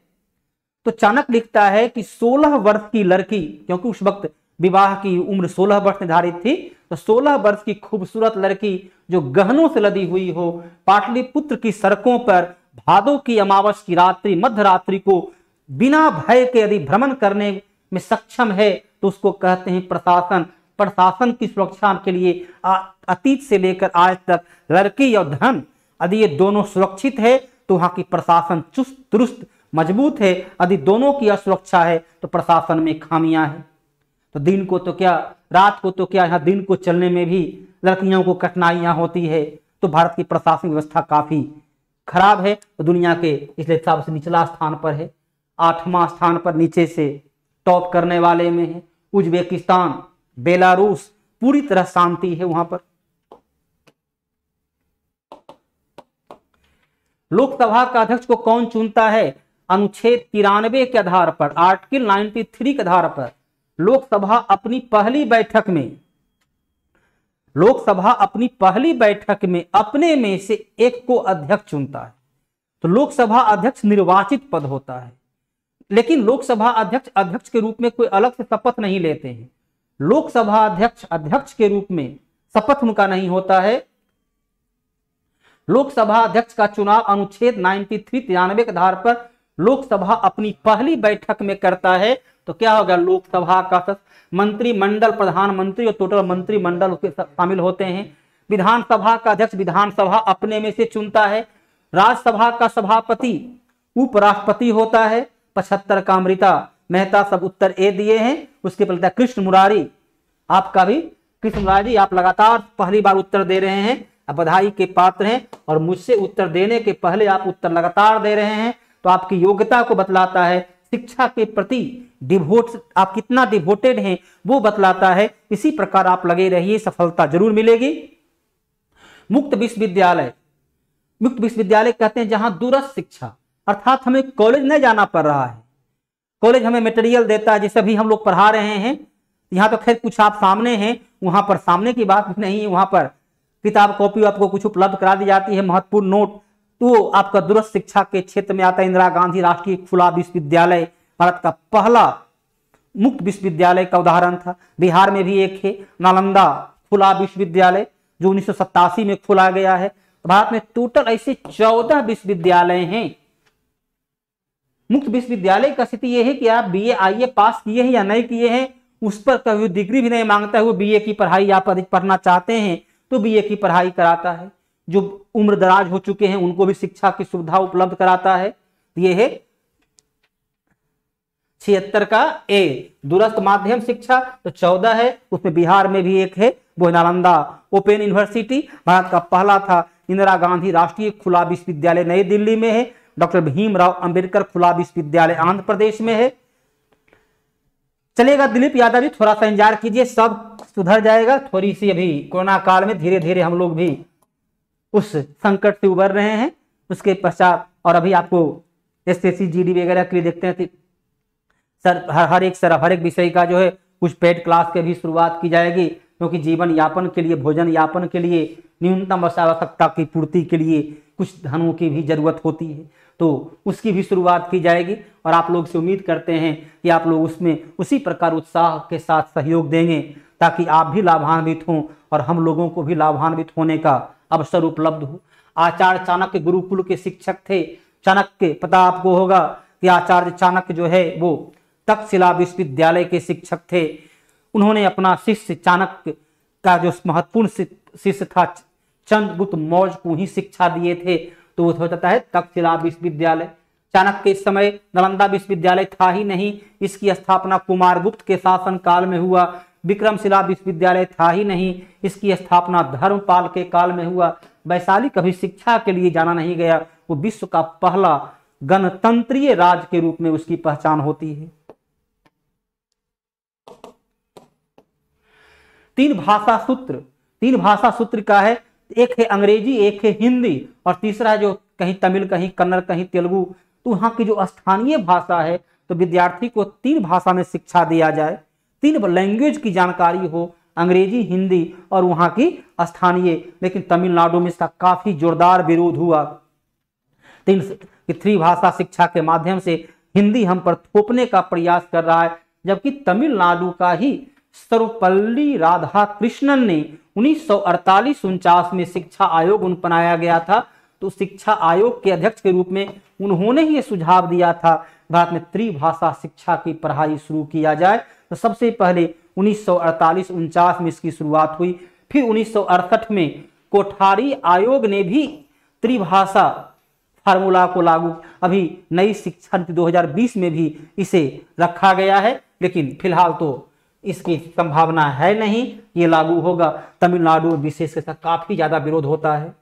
तो चाणक्य लिखता है कि 16 वर्ष की लड़की, क्योंकि उस वक्त विवाह की उम्र 16 वर्ष निर्धारित थी, तो 16 वर्ष की खूबसूरत लड़की जो गहनों से लदी हुई हो, पाटलिपुत्र की सड़कों पर भादो की अमावस की रात्रि मध्य रात्रि को बिना भय के यदि भ्रमण करने में सक्षम है, तो उसको कहते हैं प्रशासन। प्रशासन की सुरक्षा के लिए अतीत से लेकर आज तक लड़की और धन यदि ये दोनों सुरक्षित है तो वहां की प्रशासन चुस्त दुरुस्त मजबूत है। यदि दोनों की असुरक्षा है तो प्रशासन में खामियां हैं। तो दिन को तो क्या, रात को तो क्या, यहाँ दिन को चलने में भी लड़कियों को कठिनाइयां होती है। तो भारत की प्रशासनिक व्यवस्था काफी खराब है, तो दुनिया के इसलिए हिसाब से निचला स्थान पर है, 8वां स्थान पर नीचे से टॉप करने वाले में है। उज्बेकिस्तान, बेलारूस पूरी तरह शांति है वहां पर। लोकसभा का अध्यक्ष को कौन चुनता है? अनुच्छेद 93 के आधार पर, आर्टिकल 93 के आधार पर लोकसभा अपनी पहली बैठक में अपने में से एक को अध्यक्ष चुनता है। तो लोकसभा अध्यक्ष निर्वाचित पद होता है, लेकिन लोकसभा अध्यक्ष के रूप में कोई अलग से शपथ नहीं लेते हैं। लोकसभा अध्यक्ष के रूप में शपथ उनका नहीं होता है। लोकसभा अध्यक्ष का चुनाव अनुच्छेद 93 के आधार पर लोकसभा अपनी पहली बैठक में करता है। तो क्या होगा, लोकसभा का मंत्रिमंडल, प्रधानमंत्री और टोटल मंत्रिमंडल उसके शामिल होते हैं। विधानसभा का अध्यक्ष विधानसभा अपने में से चुनता है। राज्यसभा का सभापति उपराष्ट्रपति होता है। 75 का अमृता मेहता सब उत्तर ए दिए हैं। उसके पहले कृष्ण मुरारी, आपका भी कृष्ण मुरारी, आप लगातार पहली बार उत्तर दे रहे हैं, आप बधाई के पात्र हैं। और मुझसे उत्तर देने के पहले आप उत्तर लगातार दे रहे हैं, तो आपकी योग्यता को बतलाता है। शिक्षा के प्रति आप कितना डिवोटेड हैं वो बतलाता है। इसी प्रकार आप लगे रहिए, सफलता जरूर मिलेगी। मुक्त विश्वविद्यालय कहते हैं जहां दूरस्थ शिक्षा, अर्थात हमें कॉलेज नहीं जाना पड़ रहा है। कॉलेज हमें मटेरियल देता है, जैसे अभी हम लोग पढ़ा रहे हैं। यहाँ तो खैर कुछ आप सामने हैं, वहां पर सामने की बात नहीं है। वहां पर किताब कॉपी आपको कुछ उपलब्ध करा दी जाती है, महत्वपूर्ण नोट। तो आपका दूरस्थ शिक्षा के क्षेत्र में आता है इंदिरा गांधी राष्ट्रीय खुला विश्वविद्यालय, भारत का पहला मुक्त विश्वविद्यालय का उदाहरण था। बिहार में भी एक है नालंदा खुला विश्वविद्यालय, जो 1987 में खोला गया है। भारत में टोटल ऐसे 14 विश्वविद्यालय हैं। मुक्त विश्वविद्यालय का स्थिति यह है कि आप बीए आईए पास किए हैं या नहीं किए हैं, उस पर कभी डिग्री भी नहीं मांगता है। वो बीए की पढ़ाई आप अधिक पढ़ना चाहते हैं तो बीए की पढ़ाई कराता है। जो उम्र दराज हो चुके हैं उनको भी शिक्षा की सुविधा उपलब्ध कराता है। ये है 76 का ए दूरस्थ माध्यम शिक्षा, तो 14 है। उसमें बिहार में भी एक है, वो नालंदा ओपन यूनिवर्सिटी, भारत का पहला था। इंदिरा गांधी राष्ट्रीय खुला विश्वविद्यालय नई दिल्ली में है। डॉक्टर भीमराव अंबेडकर खुला विश्वविद्यालय आंध्र प्रदेश में है। चलेगा दिलीप यादव जी, थोड़ा सा इंतजार कीजिए, सब सुधर जाएगा। थोड़ी सी अभी कोरोना काल में धीरे धीरे हम लोग भी उस संकट से उबर रहे हैं। उसके पश्चात और अभी आपको एसएससी जीडी वगैरह के लिए देखते हैं सर हर एक विषय का जो है कुछ पेड क्लास के भी शुरुआत की जाएगी, क्योंकि जीवन यापन के लिए, भोजन यापन के लिए, न्यूनतम आवश्यकता की पूर्ति के लिए कुछ धनों की भी जरूरत होती है, तो उसकी भी शुरुआत की जाएगी। और आप लोग से उम्मीद करते हैं कि आप लोग उसमें उसी प्रकार उत्साह के साथ सहयोग देंगे, ताकि आप भी लाभान्वित हों और हम लोगों को भी लाभान्वित होने का अवसर उपलब्ध हो। आचार्य चाणक्य गुरुकुल के शिक्षक थे। चाणक्य, पता आपको होगा कि आचार्य चाणक्य जो है वो तक्षशिला विश्वविद्यालय के शिक्षक थे। उन्होंने अपना शिष्य चाणक्य का जो महत्वपूर्ण शिष्य था चंद्रगुप्त मौर्य को ही शिक्षा दिए थे, तो वो होता है तक्षशिला विश्वविद्यालय। चाणक्य के समय नालंदा विश्वविद्यालय था ही नहीं, इसकी स्थापना कुमारगुप्त के शासन काल में हुआ। विक्रमशिला विश्वविद्यालय था ही नहीं, इसकी स्थापना धर्मपाल के काल में हुआ। वैशाली कभी शिक्षा के लिए जाना नहीं गया, वो विश्व का पहला गणतंत्रीय राज्य के रूप में उसकी पहचान होती है। 3 भाषा सूत्र का है, एक है अंग्रेजी, एक है हिंदी और तीसरा है जो कहीं तमिल, कहीं कन्नड़, कहीं तेलुगु। तो वहां की जो स्थानीय भाषा है, तो विद्यार्थी को 3 भाषा में शिक्षा दिया जाए, 3 लैंग्वेज की जानकारी हो, अंग्रेजी, हिंदी और वहां की स्थानीय। लेकिन तमिलनाडु में इसका काफी जोरदार विरोध हुआ। 3 भाषा शिक्षा के माध्यम से हिंदी हम पर थोपने का प्रयास कर रहा है, जबकि तमिलनाडु का ही सर्वपल्ली राधाकृष्णन ने 1948-49 में शिक्षा आयोग बनाया गया था। तो शिक्षा आयोग के अध्यक्ष के रूप में उन्होंने ही सुझाव दिया था भारत में त्रिभाषा शिक्षा की पढ़ाई शुरू किया जाए। तो सबसे पहले 1948-49 में इसकी शुरुआत हुई। फिर 1968 में कोठारी आयोग ने भी त्रिभाषा फार्मूला को लागू, अभी नई शिक्षा नीति 2020 में भी इसे रखा गया है, लेकिन फिलहाल तो इसकी संभावना है नहीं ये लागू होगा। तमिलनाडु में विशेषकर काफी ज्यादा विरोध होता है।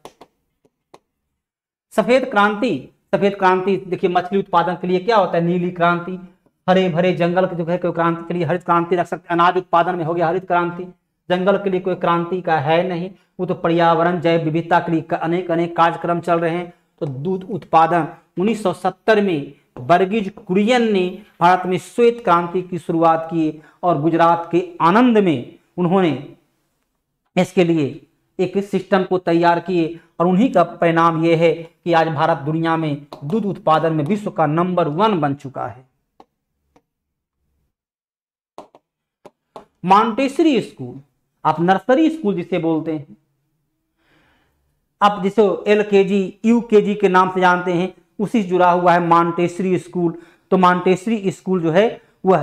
सफेद क्रांति देखिए, मछली उत्पादन के लिए क्या होता है नीली क्रांति, हरे भरे जंगल जो है कोई क्रांति के लिए हरित क्रांति रख सकते, अनाज उत्पादन में हो गया हरित क्रांति। जंगल के लिए कोई क्रांति का है नहीं, वो तो पर्यावरण जैव विविधता के लिए अनेक कार्यक्रम चल रहे हैं। तो दूध उत्पादन 1970 में वर्गीज कुरियन ने भारत में श्वेत क्रांति की शुरुआत की और गुजरात के आनंद में उन्होंने इसके लिए एक सिस्टम को तैयार किए और उन्हीं का परिणाम यह है कि आज भारत दुनिया में दूध उत्पादन में विश्व का नंबर 1 बन चुका है। मॉन्टेसरी स्कूल, आप नर्सरी स्कूल जिसे बोलते हैं, आप जिसे LKG UKG के नाम से जानते हैं, उसी से जुड़ा हुआ है मॉन्टेसरी स्कूल। तो मॉन्टेसरी स्कूल जो है वह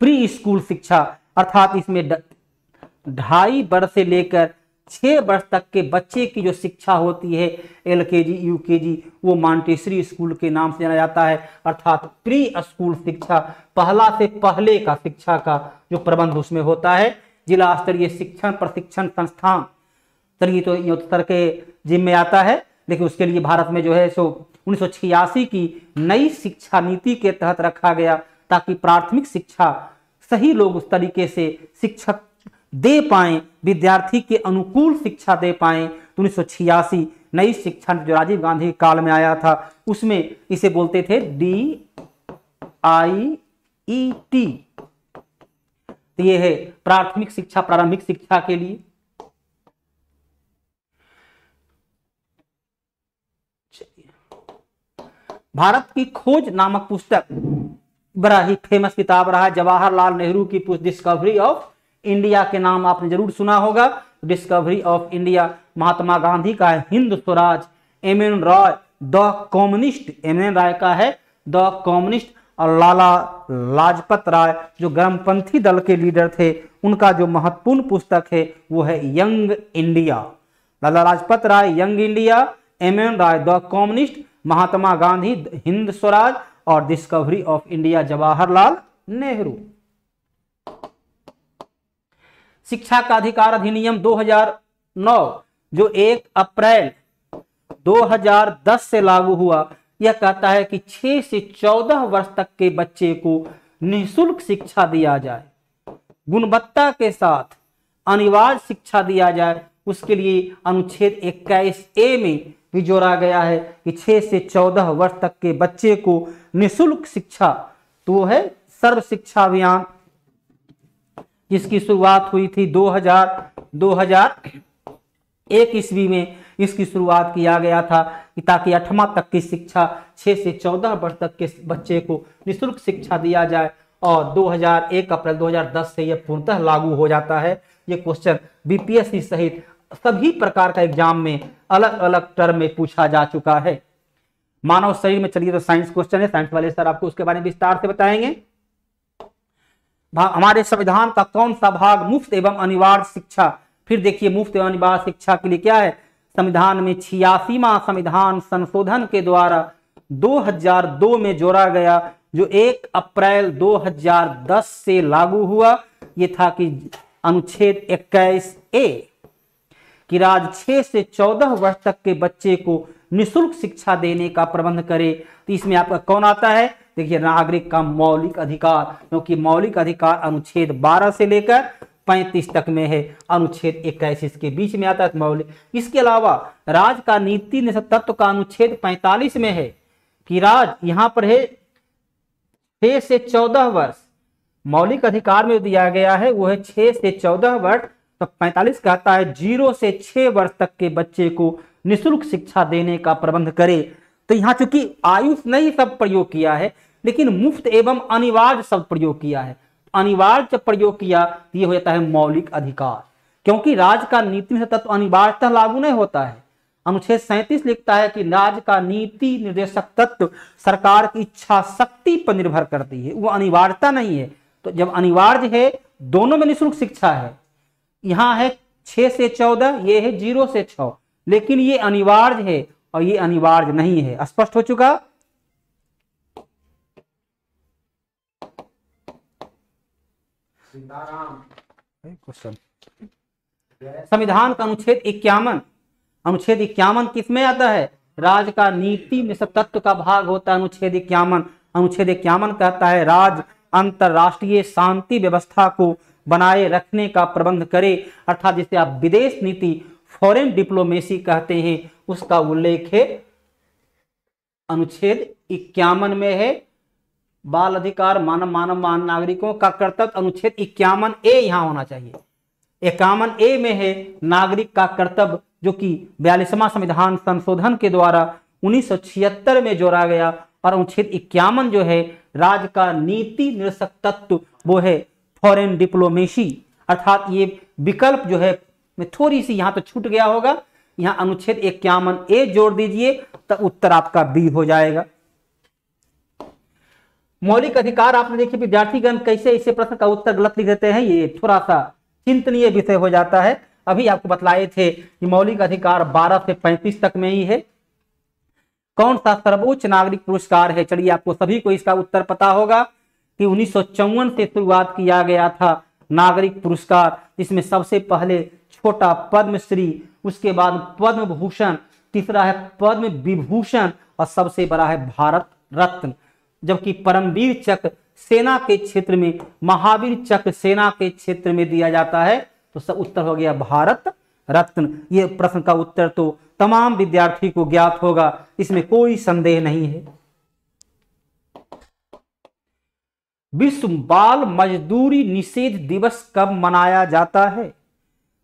प्री स्कूल शिक्षा, अर्थात इसमें 2.5 वर्ष से लेकर 6 वर्ष तक के बच्चे की जो शिक्षा होती है LKG UKG, वो मॉन्टेसरी स्कूल के नाम से जाना जाता है। अर्थात प्री स्कूल शिक्षा, पहला से पहले का शिक्षा का जो प्रबंध उसमें होता है। जिला स्तरीय शिक्षण प्रशिक्षण संस्थान चलिए तो ये उत्तर के जिम्मे आता है, लेकिन उसके लिए भारत में जो है सो 1986 की नई शिक्षा नीति के तहत रखा गया, ताकि प्राथमिक शिक्षा सही लोग उस तरीके से शिक्षक दे पाए, विद्यार्थी के अनुकूल शिक्षा दे पाए। तो 1986 नई शिक्षा जो राजीव गांधी काल में आया था, उसमें इसे बोलते थे DIET। तो ये है प्राथमिक शिक्षा, प्रारंभिक शिक्षा के लिए। भारत की खोज नामक पुस्तक बड़ा ही फेमस किताब रहा है। जवाहरलाल नेहरू की डिस्कवरी ऑफ इंडिया के नाम आपने जरूर सुना होगा। Discovery of India Mahatma Gandhi का है। Hind Swaraj MN Roy the communist, MN राय का है द कम्युनिस्ट। और लाला लाजपत राय जो गर्मपंथी दल के लीडर थे, उनका जो महत्वपूर्ण पुस्तक है वो है young India. Lala Lajpat Rai young India, MN Roy the communist, Mahatma Gandhi Hind Swaraj और discovery of India Jawaharlal Nehru. शिक्षा का अधिकार अधिनियम 2009 जो 1 अप्रैल 2010 से लागू हुआ, यह कहता है कि 6 से 14 वर्ष तक के बच्चे को निःशुल्क शिक्षा दिया जाए, गुणवत्ता के साथ अनिवार्य शिक्षा दिया जाए। उसके लिए अनुच्छेद 21A में भी जोड़ा गया है कि 6 से 14 वर्ष तक के बच्चे को निःशुल्क शिक्षा, तो है सर्व शिक्षा अभियान, जिसकी शुरुआत हुई थी 2001 ईस्वी में इसकी शुरुआत किया गया था कि ताकि 8वां तक की शिक्षा 6 से 14 वर्ष तक के बच्चे को निःशुल्क शिक्षा दिया जाए। और 1 अप्रैल 2010 से यह पूर्णतः लागू हो जाता है। ये क्वेश्चन BPSC सहित सभी प्रकार का एग्जाम में अलग अलग टर्म में पूछा जा चुका है। मानव शरीर में चलिए तो साइंस क्वेश्चन है, साइंस वाले सर आपको उसके बारे में विस्तार से बताएंगे। हमारे संविधान का कौन सा भाग मुफ्त एवं अनिवार्य शिक्षा, फिर देखिए मुफ्त एवं अनिवार्य शिक्षा के लिए क्या है, संविधान में 86वां संविधान संशोधन के द्वारा 2002 में जोड़ा गया, जो 1 अप्रैल 2010 से लागू हुआ। ये था कि अनुच्छेद 21A कि राज्य 6 से 14 वर्ष तक के बच्चे को निःशुल्क शिक्षा देने का प्रबंध करे। तो इसमें आपका कौन आता है, देखिए नागरिक का मौलिक अधिकार, क्योंकि मौलिक अधिकार अनुच्छेद 12 से लेकर 35 तक में है, अनुच्छेद 21 इसके बीच में आता है मौलिक। इसके अलावा राज्य का नीति निषेध तत्व का अनुच्छेद 45 में है कि राज्य यहां पर है 6 से 14 वर्ष, मौलिक अधिकार में दिया गया है वो है 6 से 14 वर्ष। तो 45 कहता है 0 से 6 वर्ष तक के बच्चे को निःशुल्क शिक्षा देने का प्रबंध करे। तो यहाँ चूंकि आयुष नहीं शब्द प्रयोग किया है, लेकिन मुफ्त एवं अनिवार्य शब्द प्रयोग किया है। अनिवार्य जब प्रयोग किया तो ये हो जाता है मौलिक अधिकार, क्योंकि राज्य का नीति निषेध तत्व अनिवार्यतः लागू नहीं होता है। अनुच्छेद 37 लिखता है कि राज्य का नीति निर्देशक तत्व सरकार की इच्छा शक्ति पर निर्भर करती है, वो अनिवार्यता नहीं है। तो जब अनिवार्य है, दोनों में निःशुल्क शिक्षा है, यहाँ है 6 से 14, ये है 0 से 6, लेकिन ये अनिवार्य है और ये अनिवार्य नहीं है। स्पष्ट हो चुका। क्वेश्चन संविधान का अनुच्छेद 51, अनुच्छेद 51 किसमें आता है, राज्य का नीति निषेध तत्व का भाग होता है अनुच्छेद 51। अनुच्छेद 51 कहता है राज्य अंतरराष्ट्रीय शांति व्यवस्था को बनाए रखने का प्रबंध करे, अर्थात जिसे आप विदेश नीति फॉरेन डिप्लोमेसी कहते हैं, उसका उल्लेख है अनुच्छेद 51 में है। बाल अधिकार मानव नागरिकों का कर्तव्य, अनुच्छेद 51A यहां होना चाहिए। 51A में है नागरिक का कर्तव्य, जो कि 42वां संविधान संशोधन के द्वारा 1976 में जोड़ा गया। और अनुच्छेद 51 जो है राज्य का नीति निर्देशक तत्व, वो है फॉरेन डिप्लोमेसी, अर्थात ये विकल्प जो है मैं थोड़ी सी यहां तो छूट गया होगा, यहां अनुच्छेद 51A जोड़ दीजिए, तब उत्तर आपका बी हो जाएगा। मौलिक अधिकार आपने देखिए विद्यार्थीगण कैसे इसे प्रश्न का उत्तर गलत लिख देते हैं, ये थोड़ा सा चिंतनीय विषय हो जाता है। अभी आपको बतलाए थे कि मौलिक अधिकार 12 से 35 तक में ही है। कौन सा सर्वोच्च नागरिक पुरस्कार है, चलिए आपको सभी को इसका उत्तर पता होगा कि 1954 से शुरुआत किया गया था नागरिक पुरस्कार, जिसमें सबसे पहले छोटा पद्मश्री, उसके बाद पद्म भूषण, तीसरा है पद्म विभूषण और सबसे बड़ा है भारत रत्न। जबकि परमवीर चक्र सेना के क्षेत्र में, महावीर चक्र सेना के क्षेत्र में दिया जाता है। तो सब उत्तर हो गया भारत रत्न। ये प्रश्न का उत्तर तो तमाम विद्यार्थी को ज्ञात होगा, इसमें कोई संदेह नहीं है। विश्व बाल मजदूरी निषेध दिवस कब मनाया जाता है?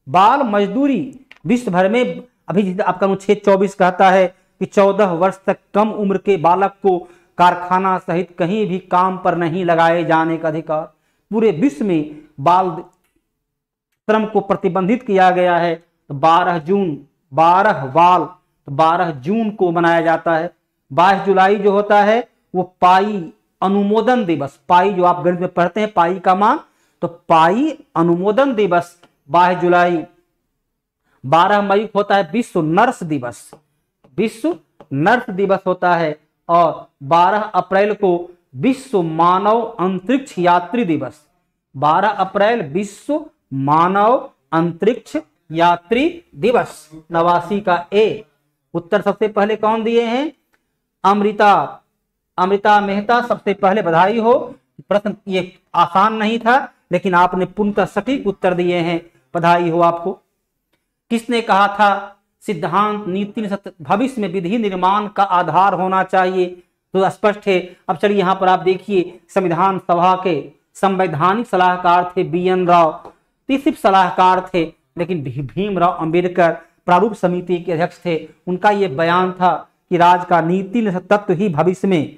बाल मजदूरी विश्व भर में, अभी आपका अनुच्छेद 24 कहता है कि 14 वर्ष तक कम उम्र के बालक को कारखाना सहित कहीं भी काम पर नहीं लगाए जाने का अधिकार। पूरे विश्व में बाल श्रम को प्रतिबंधित किया गया है। तो 12 जून को मनाया जाता है। 22 जुलाई जो होता है वो पाई अनुमोदन दिवस, पाई जो आप गणित में पढ़ते हैं पाई का मान, तो पाई अनुमोदन दिवस 22 जुलाई। 12 मई को होता है विश्व नर्स दिवस, विश्व नर्स दिवस होता है। और 12 अप्रैल को विश्व मानव अंतरिक्ष यात्री दिवस, 12 अप्रैल विश्व मानव अंतरिक्ष यात्री दिवस। 89 का ए उत्तर सबसे पहले कौन दिए हैं? अमृता मेहता, सबसे पहले बधाई हो। प्रश्न ये आसान नहीं था, लेकिन आपने पूर्णतः सटीक उत्तर दिए हैं, बधाई हो आपको। किसने कहा था सिद्धांत नीति भविष्य में विधि निर्माण का आधार होना चाहिए? तो स्पष्ट है। अब चलिए यहाँ पर आप देखिए, संविधान सभा के संवैधानिक सलाहकार थे BN राव, तो सिर्फ सलाहकार थे, लेकिन भीमराव अंबेडकर प्रारूप समिति के अध्यक्ष थे। उनका यह बयान था कि राज्य का नीति निषेध तत्व ही भविष्य में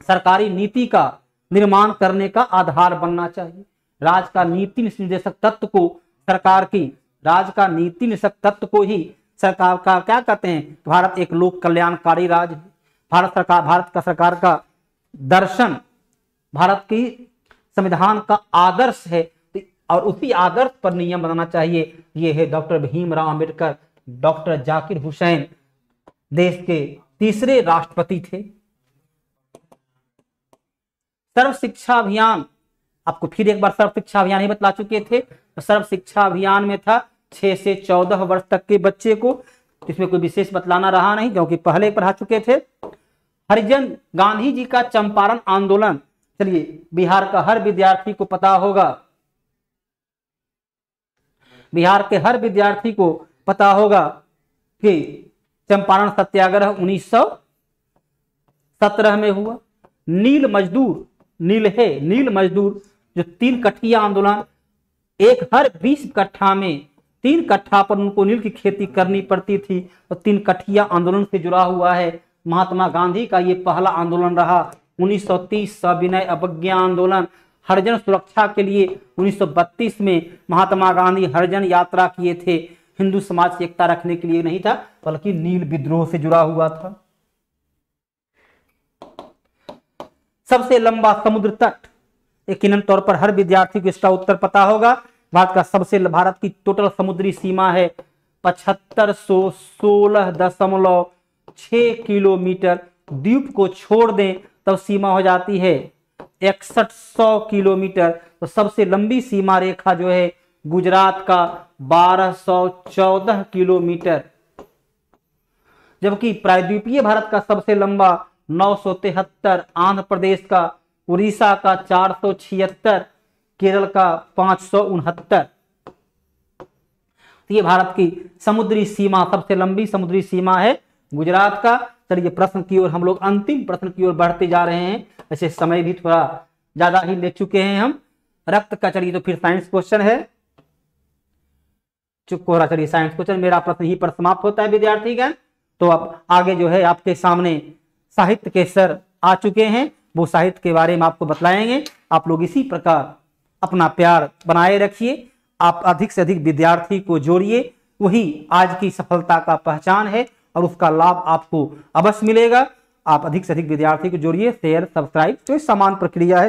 सरकारी नीति का निर्माण करने का आधार बनना चाहिए। राज्य का नीति निर्देशक तत्व को सरकार की, राज्य का नीति निषेधक तत्व को ही सरकार का क्या कहते हैं? भारत एक लोक कल्याणकारी राज्य है। भारत का सरकार का दर्शन, भारत की संविधान का आदर्श है और उसी आदर्श पर नियम बनाना चाहिए। ये है डॉक्टर भीमराव अंबेडकर। डॉक्टर जाकिर हुसैन देश के तीसरे राष्ट्रपति थे। सर्व शिक्षा अभियान, आपको फिर एक बार सर्व शिक्षा अभियान ही बतला चुके थे। तो सर्व शिक्षा अभियान में था 6 से 14 वर्ष तक के बच्चे को, इसमें कोई विशेष बतलाना रहा नहीं क्योंकि पहले पढ़ा चुके थे। हरिजन, गांधी जी का चंपारण आंदोलन, चलिए बिहार का हर विद्यार्थी को पता होगा, बिहार के हर विद्यार्थी को पता होगा कि चंपारण सत्याग्रह 1917 में हुआ। नील मजदूर, नील मजदूर जो 3 कठिया आंदोलन, एक हर 20 कट्ठा में 3 कट्ठा पर उनको नील की खेती करनी पड़ती थी, तो 3 कठिया आंदोलन से जुड़ा हुआ है। महात्मा गांधी का ये पहला आंदोलन रहा। 1930 सविनय अवज्ञा आंदोलन, हरिजन सुरक्षा के लिए 1932 में महात्मा गांधी हरिजन यात्रा किए थे। हिंदू समाज की एकता रखने के लिए नहीं था बल्कि नील विद्रोह से जुड़ा हुआ था। सबसे लंबा समुद्र तट, यकीनन तौर पर हर विद्यार्थी को इसका उत्तर पता होगा। भारत की टोटल समुद्री सीमा है 7516.6 किलोमीटर। द्वीप को छोड़ दें तब सीमा हो जाती है 6100 किलोमीटर। तो सबसे लंबी सीमा रेखा जो है गुजरात का 1214 किलोमीटर, जबकि प्रायद्वीपीय भारत का सबसे लंबा 973, आंध्र प्रदेश का, उड़ीसा का 476, केरल का 569। तो ये भारत की समुद्री सीमा, सबसे लंबी समुद्री सीमा है गुजरात का। चलिए प्रश्न की ओर हम लोग अंतिम प्रश्न की ओर बढ़ते जा रहे हैं। ऐसे समय भी थोड़ा ज्यादा ही ले चुके हैं हम। रक्त का, चलिए तो फिर साइंस क्वेश्चन है। चुप हो रहा, चलिए साइंस क्वेश्चन, मेरा प्रश्न ही पर समाप्त होता है विद्यार्थीगण। तो अब आगे जो है आपके सामने साहित्य के सर आ चुके हैं, वो साहित्य के बारे में आपको बतलाएंगे। आप लोग इसी प्रकार अपना प्यार बनाए रखिए, आप अधिक से अधिक विद्यार्थी को जोड़िए, वही आज की सफलता का पहचान है और उसका लाभ आपको अवश्य मिलेगा। आप अधिक से अधिक विद्यार्थी को जोड़िए, शेयर, सब्सक्राइब, तो समान प्रक्रिया है।